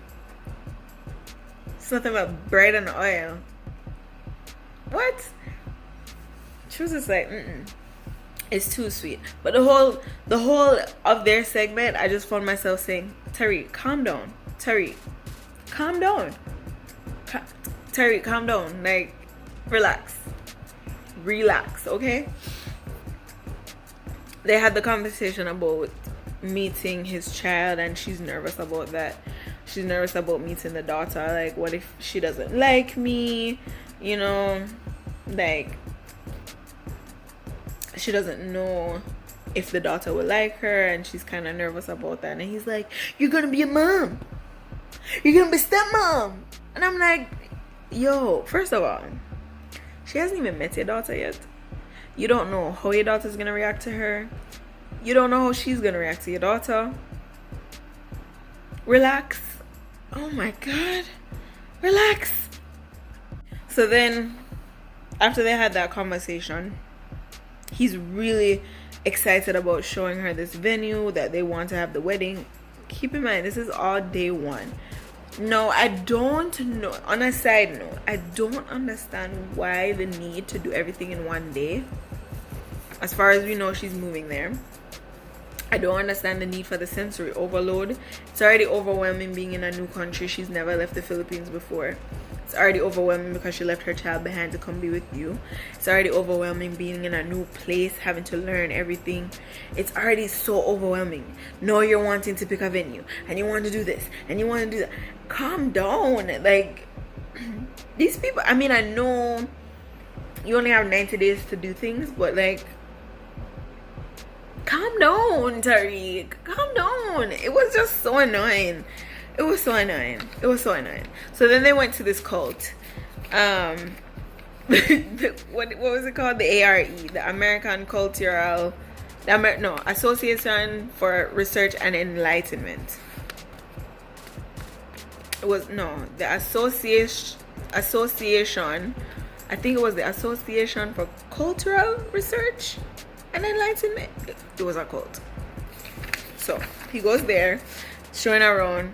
It's nothing but bread and oil. What? She was just like, it's too sweet. But the whole of their segment, I just found myself saying, Tariq, calm down. Tariq, calm down. Tariq, calm down. Like, relax, okay? They had the conversation about meeting his child, and she's nervous about that. She's nervous about meeting the daughter. Like, what if she doesn't like me? You know, like, she doesn't know if the daughter will like her, and she's kind of nervous about that. And he's like, you're gonna be a mom, you're gonna be stepmom. And I'm like, yo, first of all, she hasn't even met your daughter yet. You don't know how your daughter's gonna react to her. You don't know how she's gonna react to your daughter. Relax. Oh my God, relax. So then, after they had that conversation, he's really excited about showing her this venue that they want to have the wedding. Keep in mind, this is all day one. No, I don't know. On a side note, I don't understand why the need to do everything in one day. As far as we know, she's moving there. I don't understand the need for the sensory overload. It's already overwhelming being in a new country. She's never left the Philippines before. It's already overwhelming because she left her child behind to come be with you. It's already overwhelming being in a new place, having to learn everything. It's already so overwhelming. Now you're wanting to pick a venue, and you want to do this, and you want to do that. Calm down. Like, these people, I mean, I know you only have 90 days to do things, but like, calm down, Tariq. Calm down. It was just so annoying. It was so annoying. So then they went to this cult. What was it called? The ARE, the American Cultural, Association for Research and Enlightenment. It was the association. I think it was the Association for Cultural Research and Enlightenment. It was a cult. So he goes there, showing around.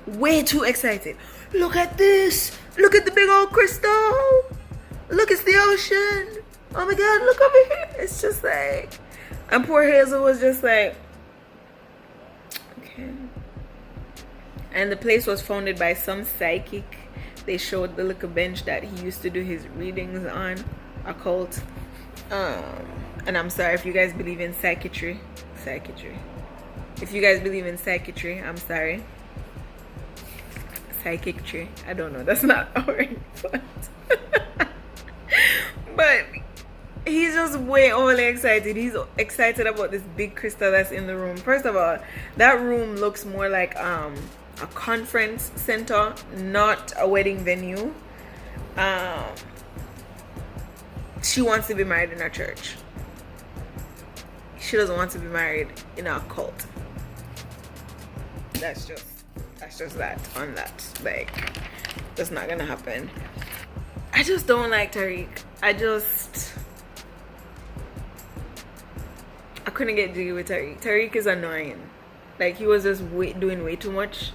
Way too excited. Look at this. Look at the big old crystal. Look, it's the ocean. Oh my God, look over here. It's just like, and poor Hazel was just like, okay. And the place was founded by some psychic. They showed the little bench that he used to do his readings on, a cult. And I'm sorry if you guys believe in psychiatry. If you guys believe in psychiatry, I'm sorry. Psychiatry. I don't know. That's not a word. But he's just way overly excited. He's excited about this big crystal that's in the room. First of all, that room looks more like a conference center, not a wedding venue. She wants to be married in a church. She doesn't want to be married in a cult. That's just that on that. Like, that's not gonna happen. I just don't like Tariq. I couldn't get jiggy with Tariq. Tariq is annoying. Like, he was just doing way too much.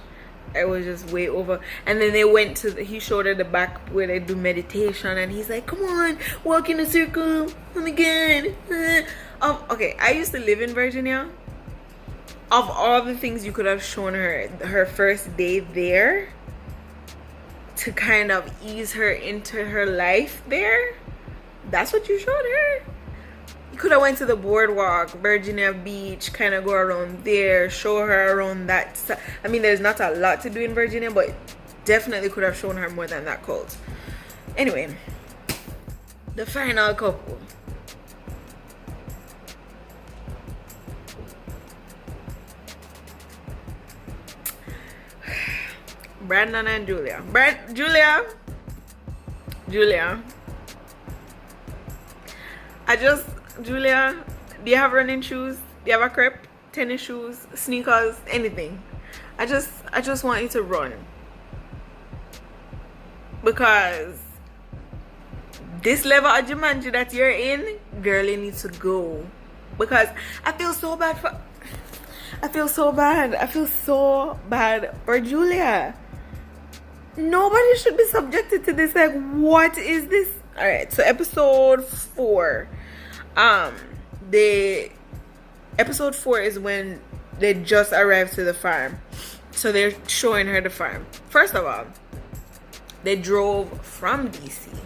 It was just way over. And then they went to he showed her the back where they do meditation, and he's like, come on, walk in a circle. Oh my God. Okay, I used to live in Virginia. Of all the things you could have shown her first day there to kind of ease her into her life there, that's what you showed her. You could have went to the boardwalk, Virginia Beach, kind of go around there, show her around that. I mean, there's not a lot to do in Virginia, but definitely could have shown her more than that cult. Anyway, the final couple. Brandon and Julia. Julia. Julia, do you have running shoes? Do you have a crepe? Tennis shoes? Sneakers? Anything? I just want you to run. Because this level of Jumanji that you're in, girl, you need to go. Because I feel so bad for Julia. Nobody should be subjected to this. Like, what is this? Alright, so episode 4. The episode 4 is when they just arrived to the farm. So they're showing her the farm. First of all, they drove from DC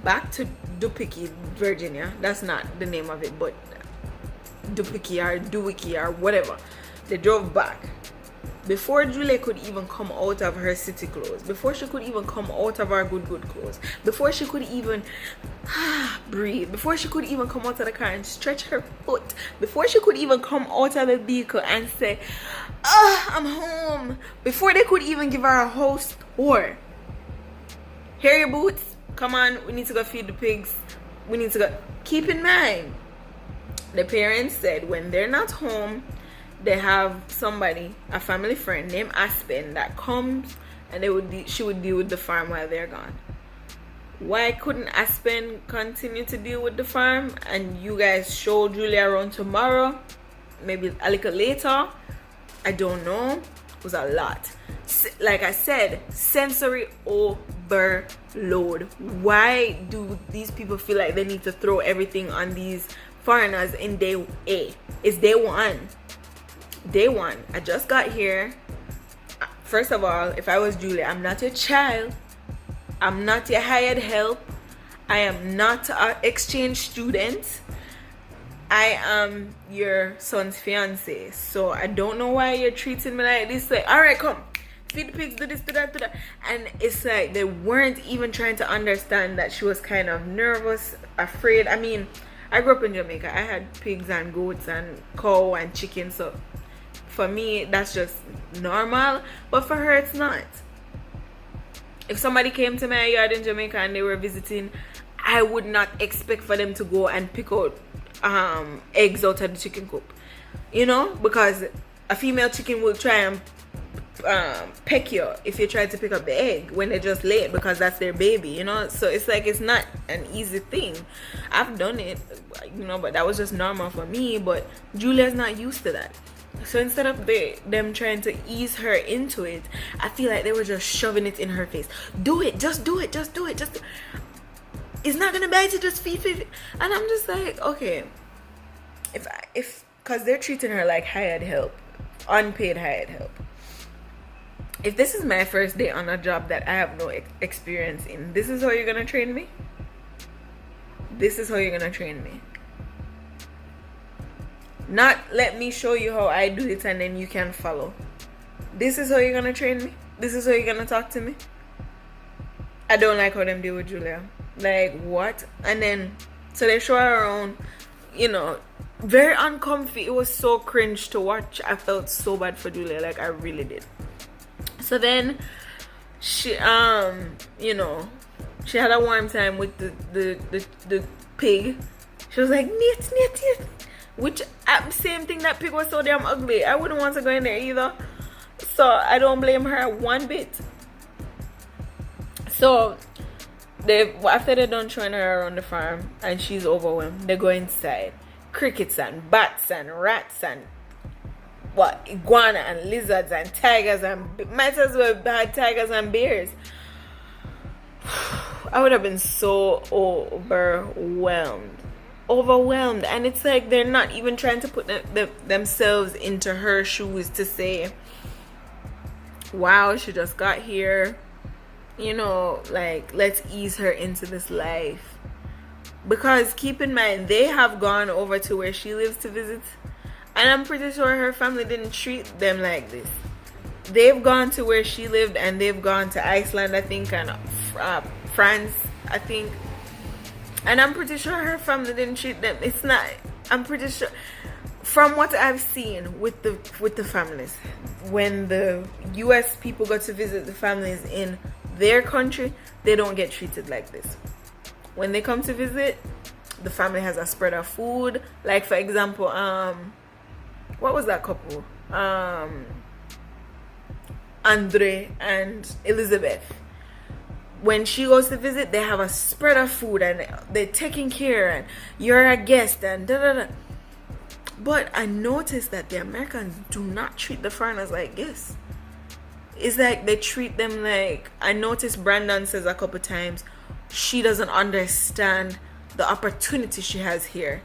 back to Dupiki, Virginia. That's not the name of it, but Dupiki or Dewiki or whatever. They drove back. Before Julia could even come out of her city clothes, before she could even come out of her good clothes, before she could even breathe, before she could even come out of the car and stretch her foot, before she could even come out of the vehicle and say, I'm home, before they could even give her a house tour. Here are your boots. Come on, we need to go feed the pigs. We need to go. Keep in mind, the parents said when they're not home, they have somebody, a family friend named Aspen, that comes and she would deal with the farm while they're gone. Why couldn't Aspen continue to deal with the farm and you guys show Julia around tomorrow? Maybe a little later? I don't know. It was a lot. Like I said, sensory overload. Why do these people feel like they need to throw everything on these foreigners in day A? It's day one. Day one. I just got here. First of all, if I was Julia, I'm not your child. I'm not your hired help. I am not an exchange student. I am your son's fiance. So I don't know why you're treating me like this. Like, all right, come. Feed the pigs, do this, do that, do that. And it's like they weren't even trying to understand that she was kind of nervous, afraid. I mean, I grew up in Jamaica. I had pigs and goats and cow and chicken. So for me, that's just normal. But for her, it's not. If somebody came to my yard in Jamaica and they were visiting, I would not expect for them to go and pick out eggs out of the chicken coop. You know? Because a female chicken will try and peck you if you try to pick up the egg when they just lay it, because that's their baby, you know. So it's like, it's not an easy thing. I've done it, you know, but that was just normal for me. But Julia's not used to that. So instead of them trying to ease her into it, I feel like they were just shoving it in her face. Do it, just do it, just do it, just do. It's not gonna bite you, just feed. And I'm just like, okay, if because they're treating her like hired help, unpaid hired help. If this is my first day on a job that I have no experience in, this is how you're gonna train me? This is how you're gonna train me? Not let me show you how I do it and then you can follow. This is how you're gonna train me? This is how you're gonna talk to me? I don't like how them deal with Julia. Like, what? And then, so they show her around, you know, very uncomfy. It was so cringe to watch. I felt so bad for Julia. Like, I really did. So then she you know, she had a warm time with the pig. She was like, neat, which same thing, that pig was so damn ugly. I wouldn't want to go in there either. So I don't blame her one bit. So after they're done showing her around the farm and she's overwhelmed, they go inside. Crickets and bats and rats and iguana and lizards and tigers, and might as well have tigers and bears. I would have been so overwhelmed. overwhelmed, and it's like they're not even trying to put themselves into her shoes to say, wow, she just got here, you know, like, let's ease her into this life. Because keep in mind, they have gone over to where she lives to visit, and I'm pretty sure her family didn't treat them like this. They've gone to where she lived, and they've gone to Iceland, I think, and France, I think. And I'm pretty sure her family didn't treat them. It's not. I'm pretty sure, from what I've seen with the families, when the U.S. people go to visit the families in their country, they don't get treated like this. When they come to visit, the family has a spread of food. Like, for example, what was that couple? Andre and Elizabeth. When she goes to visit, they have a spread of food and they're taking care, and you're a guest and da da da. But I noticed that the Americans do not treat the foreigners like this. It's like they treat them like, I noticed Brandon says a couple times, she doesn't understand the opportunity she has here.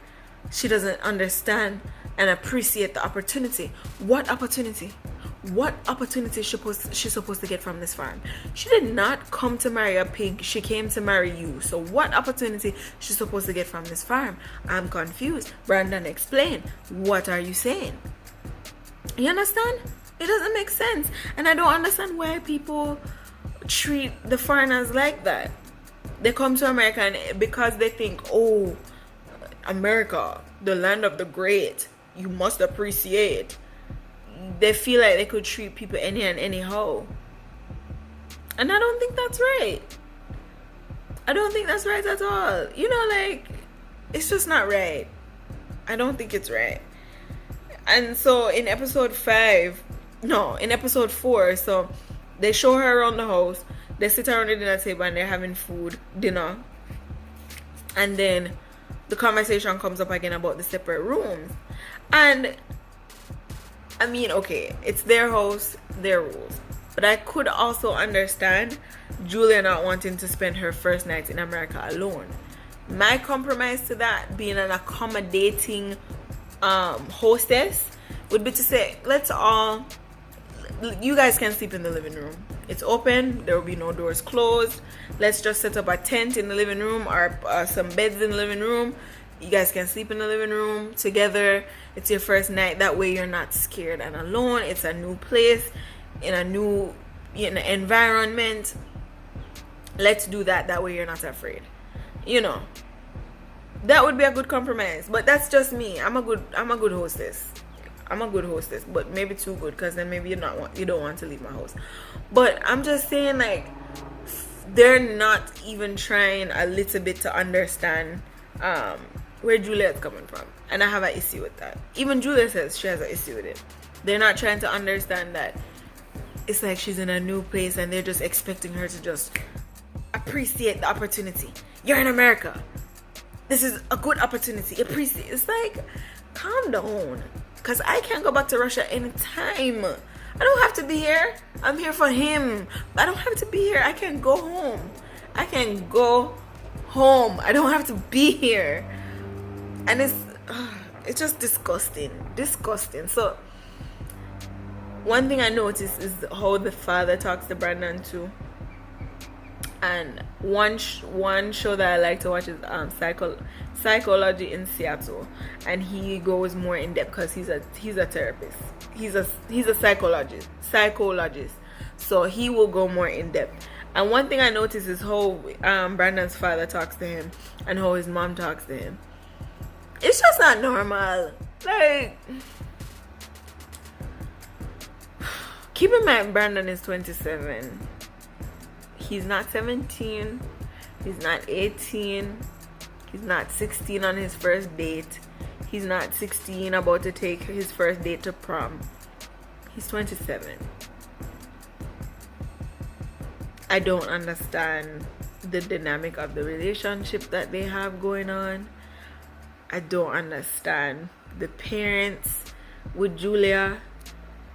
She doesn't understand and appreciate the opportunity. What opportunity? What opportunity is she supposed to get from this farm? She did not come to marry a pig. She came to marry you. So what opportunity is she supposed to get from this farm? I'm confused. Brandon, explain. What are you saying? You understand? It doesn't make sense. And I don't understand why people treat the foreigners like that. They come to America and because they think, oh, America, the land of the great, you must appreciate. They feel like they could treat people any and anyhow. And I don't think that's right. I don't think that's right at all. You know, like, it's just not right. I don't think it's right. And so in episode 4, so they show her around the house. They sit around the dinner table and they're having dinner. And then the conversation comes up again about the separate rooms. And I mean, okay, it's their house, their rules. But I could also understand Julia not wanting to spend her first night in America alone. My compromise to that, being an accommodating hostess, would be to say, you guys can sleep in the living room. It's open, there will be no doors closed. Let's just set up a tent in the living room or some beds in the living room. You guys can sleep in the living room together. It's your first night. That way you're not scared and alone. It's a new place, in a new environment. Let's do that. That way you're not afraid. You know, that would be a good compromise. But that's just me. I'm a good hostess. I'm a good hostess, but maybe too good, because then maybe you don't want to leave my house. But I'm just saying, like, they're not even trying a little bit to understand where Juliet's coming from, and I have an issue with that. Even Julia says she has an issue with it. They're not trying to understand that it's like she's in a new place and they're just expecting her to just appreciate the opportunity. You're in America. This is a good opportunity. Appreciate. It's like, calm down. Because I can't go back to Russia anytime. I don't have to be here. I'm here for him. I don't have to be here. I can go home. I don't have to be here. And it's just disgusting. So one thing I noticed is how the father talks to Brandon too. And one show that I like to watch is Psychology in Seattle, and he goes more in depth because he's a therapist. He's a psychologist. So he will go more in depth. And one thing I noticed is how Brandon's father talks to him and how his mom talks to him. It's just not normal. Like, keep in mind, Brandon is 27. He's not 17. He's not 18. He's not 16 on his first date. He's not 16 about to take his first date to prom. He's 27. I don't understand the dynamic of the relationship that they have going on. I don't understand the parents with Julia.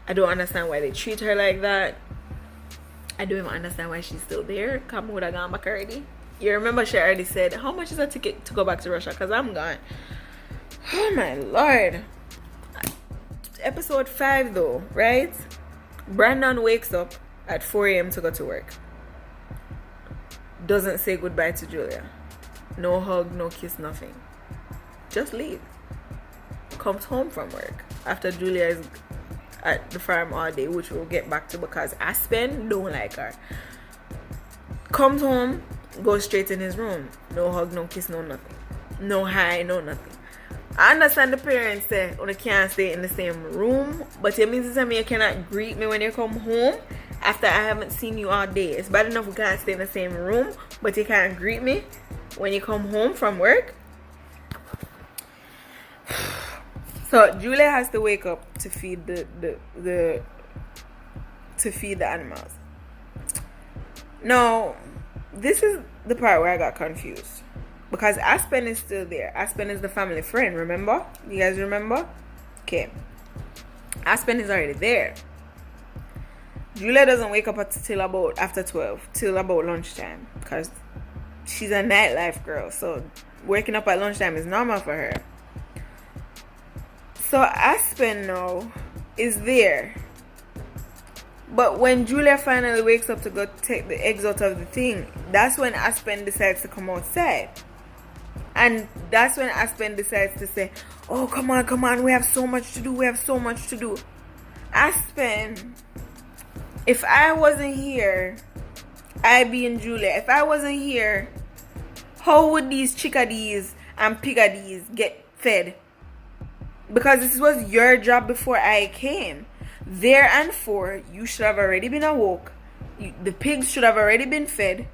I don't understand why they treat her like that. I don't even understand why she's still there. Come would have gone back already. You remember she already said, how much is a ticket to go back to Russia? Because I'm gone. Oh my lord. Episode 5 though, right? Brandon wakes up at 4 a.m. to go to work. Doesn't say goodbye to Julia. No hug, no kiss, nothing. Just leave. Comes home from work after Julia is at the farm all day, which we'll get back to because Aspen don't like her. Comes home, goes straight in his room. No hug, no kiss, no nothing. No hi, no nothing. I understand the parents say you can't stay in the same room, but it means to tell me you cannot greet me when you come home after I haven't seen you all day. It's bad enough we can't stay in the same room, but you can't greet me when you come home from work. So Julia has to wake up to feed the animals. Now, this is the part where I got confused. Because Aspen is still there. Aspen is the family friend, remember? You guys remember? Okay. Aspen is already there. Julia doesn't wake up until about after 12, till about lunchtime. Because she's a nightlife girl. So waking up at lunchtime is normal for her. So Aspen now is there. But when Julia finally wakes up to go take the eggs out of the thing, that's when Aspen decides to come outside. And that's when Aspen decides to say, oh, come on, we have so much to do. Aspen, if I wasn't here, I'd be in Julia. If I wasn't here, how would these chickadees and piggadees get fed? Because this was your job before I came. There and for, you should have already been awoke. The pigs should have already been fed.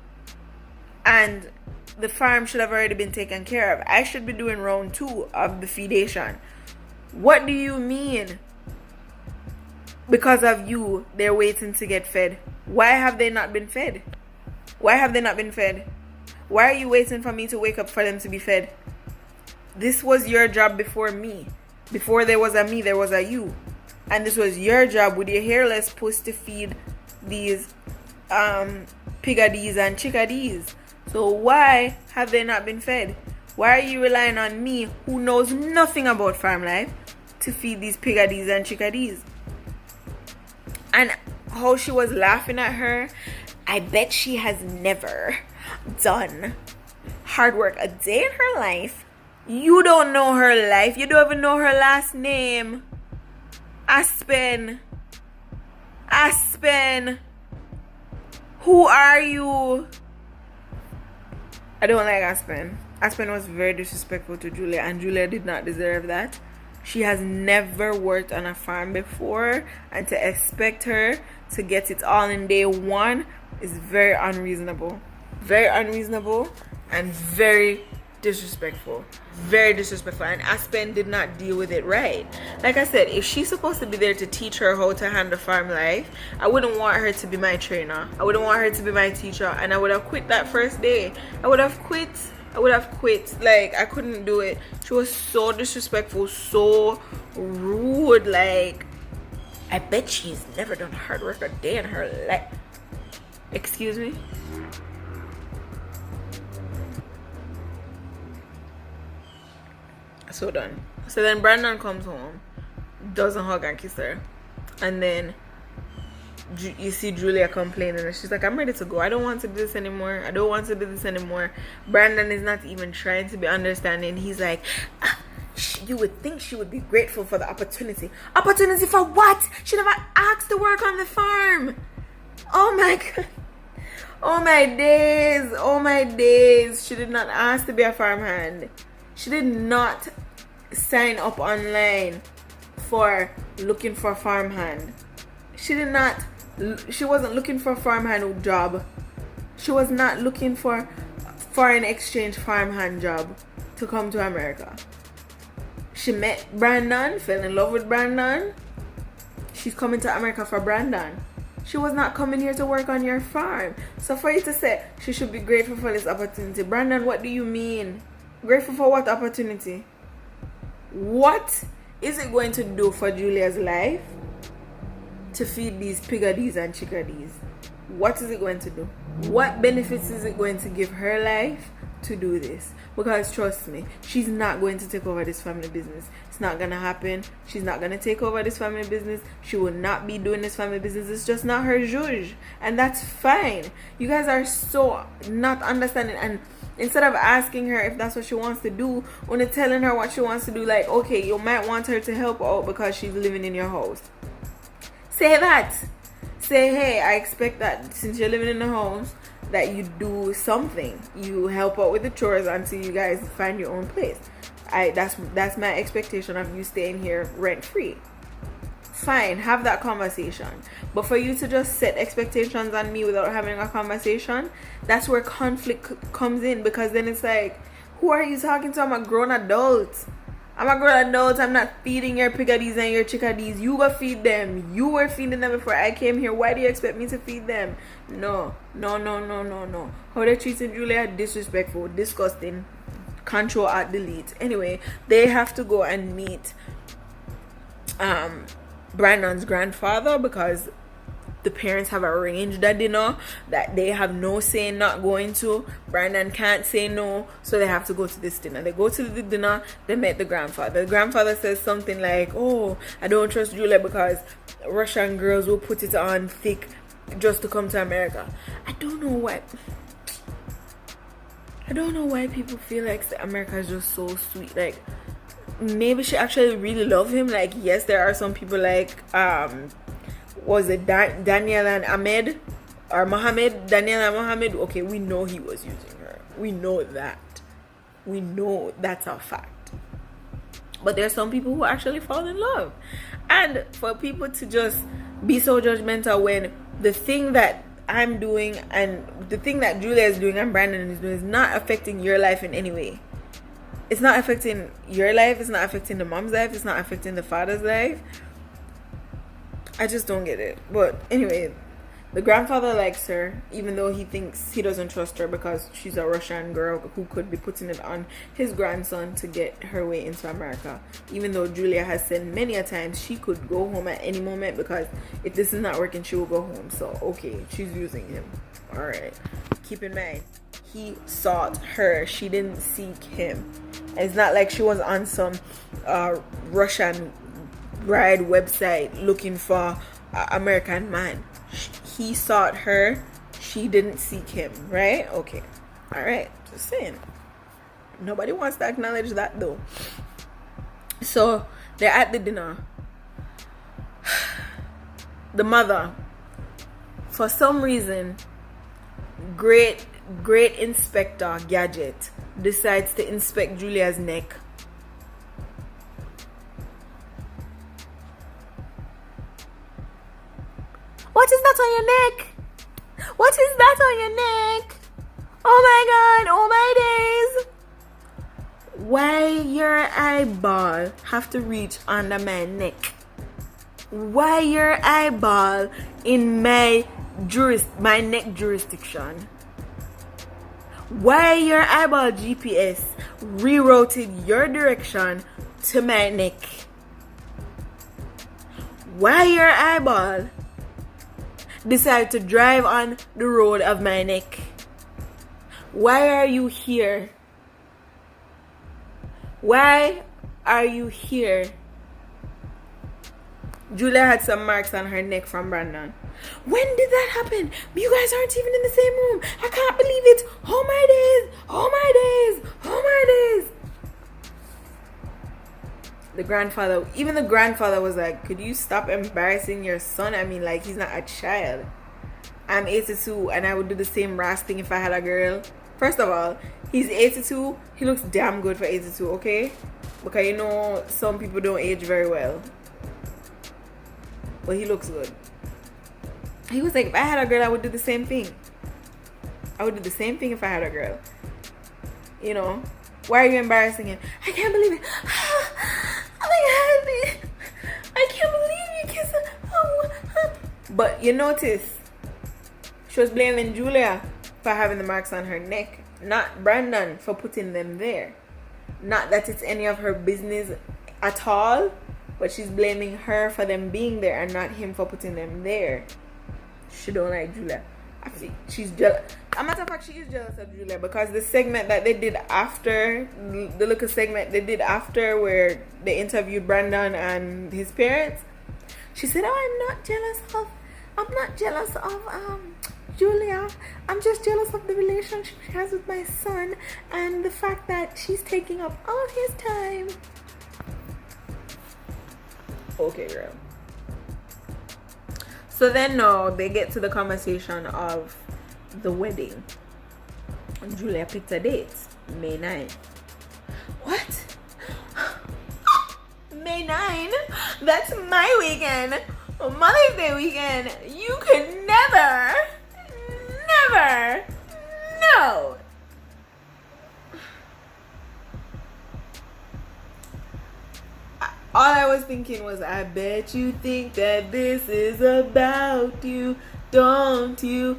And the farm should have already been taken care of. I should be doing round 2 of the feedation. What do you mean? Because of you, they're waiting to get fed. Why have they not been fed? Why are you waiting for me to wake up for them to be fed? This was your job before me. Before there was a me, there was a you. And this was your job with your hairless puss to feed these piggadees and chickadees. So why have they not been fed? Why are you relying on me, who knows nothing about farm life, to feed these piggadees and chickadees? And how she was laughing at her, I bet she has never done hard work a day in her life. You don't know her life. You don't even know her last name. Aspen. Who are you? I don't like Aspen. Aspen was very disrespectful to Julia, and Julia did not deserve that. She has never worked on a farm before, and to expect her to get it all in day 1 is very unreasonable. Very unreasonable and very disrespectful. Very disrespectful. And Aspen did not deal with it right. Like I said, if she's supposed to be there to teach her how to handle farm life, I wouldn't want her to be my trainer. I wouldn't want her to be my teacher. And I would have quit that first day. I would have quit. Like, I couldn't do it. She was so disrespectful, so rude. Like, I bet she's never done hard work a day in her life. Excuse me? So done. So then Brandon comes home, doesn't hug and kiss her, and then you see Julia complaining, and she's like, I'm ready to go. I don't want to do this anymore. Brandon is not even trying to be understanding. He's like, you would think she would be grateful for the opportunity. Opportunity for what? She never asked to work on the farm. Oh my god. Oh my days. She did not ask to be a farmhand. She did not sign up online for looking for a farmhand. She wasn't looking for a farmhand job. She was not looking for foreign exchange farmhand job to come to America. She met Brandon, fell in love with Brandon. She's coming to America for Brandon. She was not coming here to work on your farm. So for you to say she should be grateful for this opportunity, Brandon, what do you mean? Grateful for what opportunity? What is it going to do for Julia's life to feed these pigadies and chickadees. What is it going to do? What benefits is it going to give her life to do this? Because trust me, she's not going to take over this family business. It's not going to happen. She's not going to take over this family business. She will not be doing this family business. It's just not her zhuzh. And that's fine. You guys are so not understanding. And instead of asking her if that's what she wants to do, when you're telling her what she wants to do, like, okay, you might want her to help out because she's living in your house. Say that. Say, hey, I expect that since you're living in the house, that you do something. You help out with the chores until you guys find your own place. That's my expectation of you staying here rent free. Fine, have that conversation. But for you to just set expectations on me without having a conversation, that's where conflict comes in. Because then it's like, who are you talking to? I'm a grown adult. I'm a grown adult. I'm not feeding your pigadies and your chickadees. You go feed them. You were feeding them before I came here. Why do you expect me to feed them? No. How they're treating Julia, disrespectful, disgusting. Control Alt Delete. Anyway, they have to go and meet Brandon's grandfather because the parents have arranged a dinner that they have no say in not going to. Brandon can't say no, so they have to go to this dinner. They go to the dinner, they met the grandfather. The grandfather says something like, oh, I don't trust Julia because Russian girls will put it on thick just to come to America. I don't know why people feel like America is just so sweet. Like, maybe she actually really love him. Like, yes, there are some people like was it Daniel and Ahmed or Mohammed? Daniel and Mohammed. Okay, we know he was using her. We know that. We know that's a fact. But there's some people who actually fall in love. And for people to just be so judgmental when the thing that I'm doing and the thing that Julia is doing and Brandon is doing is not affecting your life in any way. It's not affecting your life. It's not affecting the mom's life. It's not affecting the father's life. I just don't get it. But anyway, the grandfather likes her, even though he thinks he doesn't trust her because she's a Russian girl who could be putting it on his grandson to get her way into America. Even though Julia has said many a times she could go home at any moment because if this is not working, she will go home. So, okay, she's using him. Alright. Keep in mind, he sought her. She didn't seek him. And it's not like she was on some Russian bride website looking for an American man. He sought her. She didn't seek him, right? Okay. Alright. Just saying. Nobody wants to acknowledge that though. So they're at the dinner. The mother, for some reason, great inspector Gadget decides to inspect Julia's neck. What is that on your neck? What is that on your neck? Oh my god, oh my days. Why your eyeball have to reach under my neck? Why your eyeball in my neck jurisdiction? Why your eyeball GPS rerouted your direction to my neck? Why your eyeball decide to drive on the road of my neck? Why are you here? Why are you here? Julia had some marks on her neck from Brandon. When did that happen? You guys aren't even in the same room. I can't believe it. Oh my days. Oh my days. Oh my days. Even the grandfather was like, could you stop embarrassing your son? I mean, like, he's not a child. I'm 82 and I would do the same rash thing if I had a girl. First of all, he's 82. He looks damn good for 82, okay? Because you know some people don't age very well. But he looks good. He was like, if I had a girl, I would do the same thing. I would do the same thing if I had a girl. You know? Why are you embarrassing him? I can't believe it. I can't believe you kissed her. But you notice, she was blaming Julia for having the marks on her neck, not Brandon for putting them there. Not that it's any of her business at all. but she's blaming her for them being there and not him for putting them there. She don't like Julia. I think she's jealous. As a matter of fact, she is jealous of Julia because the segment that they did after, the little segment they did after where they interviewed Brandon and his parents, she said, "Oh, I'm not jealous of Julia. I'm just jealous of the relationship she has with my son and the fact that she's taking up all his time." Okay, girl. So then now they get to the conversation of the wedding. And Julia picked a date, May 9th. What? May 9th? That's my weekend. Mother's Day weekend. You could never, no. All I was thinking was, I bet you think that this is about you. Don't you?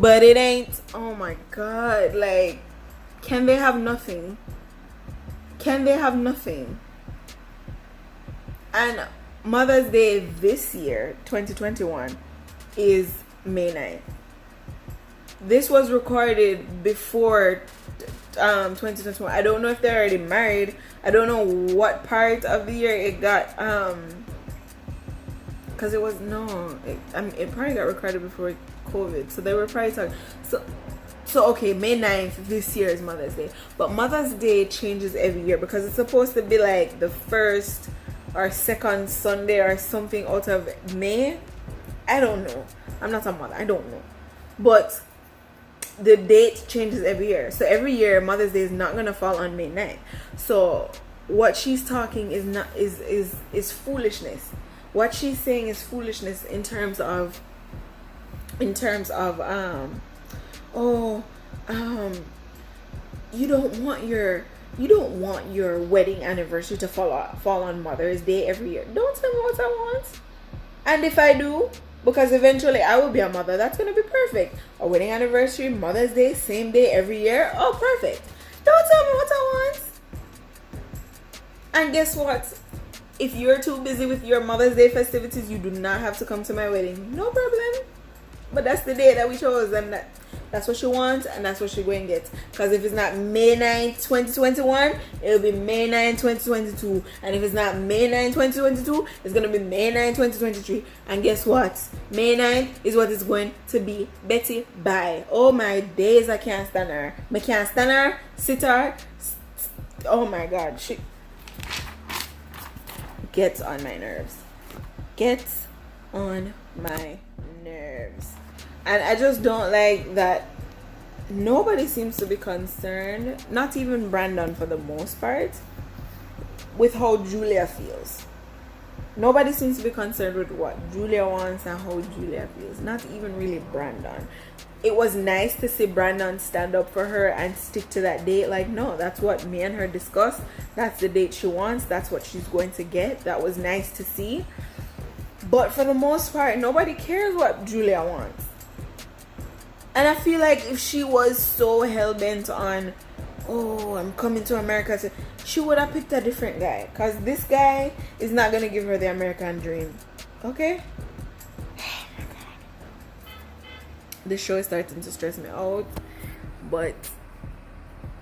But it ain't. Oh my God. Like, can they have nothing? And Mother's Day this year, 2021, is May 9th. This was recorded before 2021. I don't know if they're already married. I don't know what part of the year it got because it probably got recorded before COVID, so they were probably talking. So okay, May 9th this year is Mother's Day, but Mother's Day changes every year because it's supposed to be like the first or second Sunday or something out of May. I don't know. I'm not a mother. I don't know, but the date changes every year. So every year Mother's Day is not gonna fall on May 9th. So what she's talking is foolishness. What she's saying is foolishness in terms of you don't want your wedding anniversary to fall on Mother's Day every year. Don't tell me what I want. And if I do, because eventually I will be a mother, that's going to be perfect. A wedding anniversary, Mother's Day, same day every year. Oh, perfect. Don't tell me what I want. And guess what? If you're too busy with your Mother's Day festivities, you do not have to come to my wedding. No problem. But that's the day that we chose, and that's what she wants, and that's what she's going to get. Because if it's not May 9th, 2021, it'll be May 9th, 2022. And if it's not May 9th, 2022, it's going to be May 9th, 2023. And guess what? May 9th is what it's going to be. Betty, bye. Oh my days, I can't stand her. I can't stand her. Sit her. Oh my God. She gets on my nerves. Gets on my nerves. And I just don't like that nobody seems to be concerned, not even Brandon for the most part, with how Julia feels. Nobody seems to be concerned with what Julia wants and how Julia feels. Not even really Brandon. It was nice to see Brandon stand up for her and stick to that date. Like, no, that's what me and her discussed. That's the date she wants. That's what she's going to get. That was nice to see. But for the most part, nobody cares what Julia wants. And I feel like if she was so hell-bent on, oh, I'm coming to America, she would have picked a different guy. Because this guy is not going to give her the American dream. Okay? Oh my God. This show is starting to stress me out. But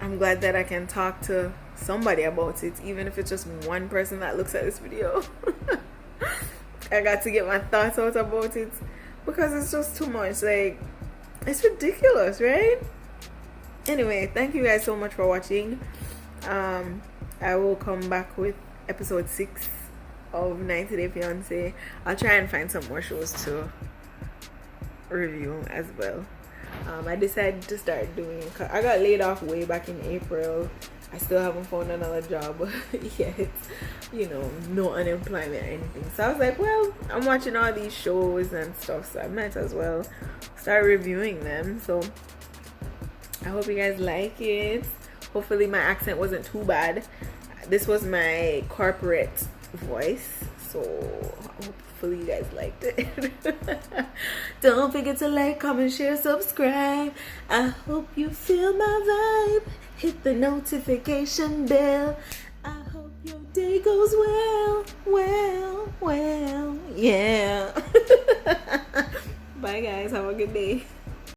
I'm glad that I can talk to somebody about it. Even if it's just one person that looks at this video. I got to get my thoughts out about it. Because it's just too much. Like, it's ridiculous, right? Anyway, thank you guys so much for watching. I will come back with episode 6 of 90 Day Fiance. I'll try and find some more shows to review as well. I decided to start doing, I got laid off way back in April. I still haven't found another job yet, you know, no unemployment or anything. So I was like, well, I'm watching all these shows and stuff, so I might as well start reviewing them. So I hope you guys like it. Hopefully my accent wasn't too bad. This was my corporate voice, so hopefully you guys liked it. Don't forget to like, comment, share, subscribe. I hope you feel my vibe. Hit the notification bell. it goes well, yeah. Bye guys, have a good day.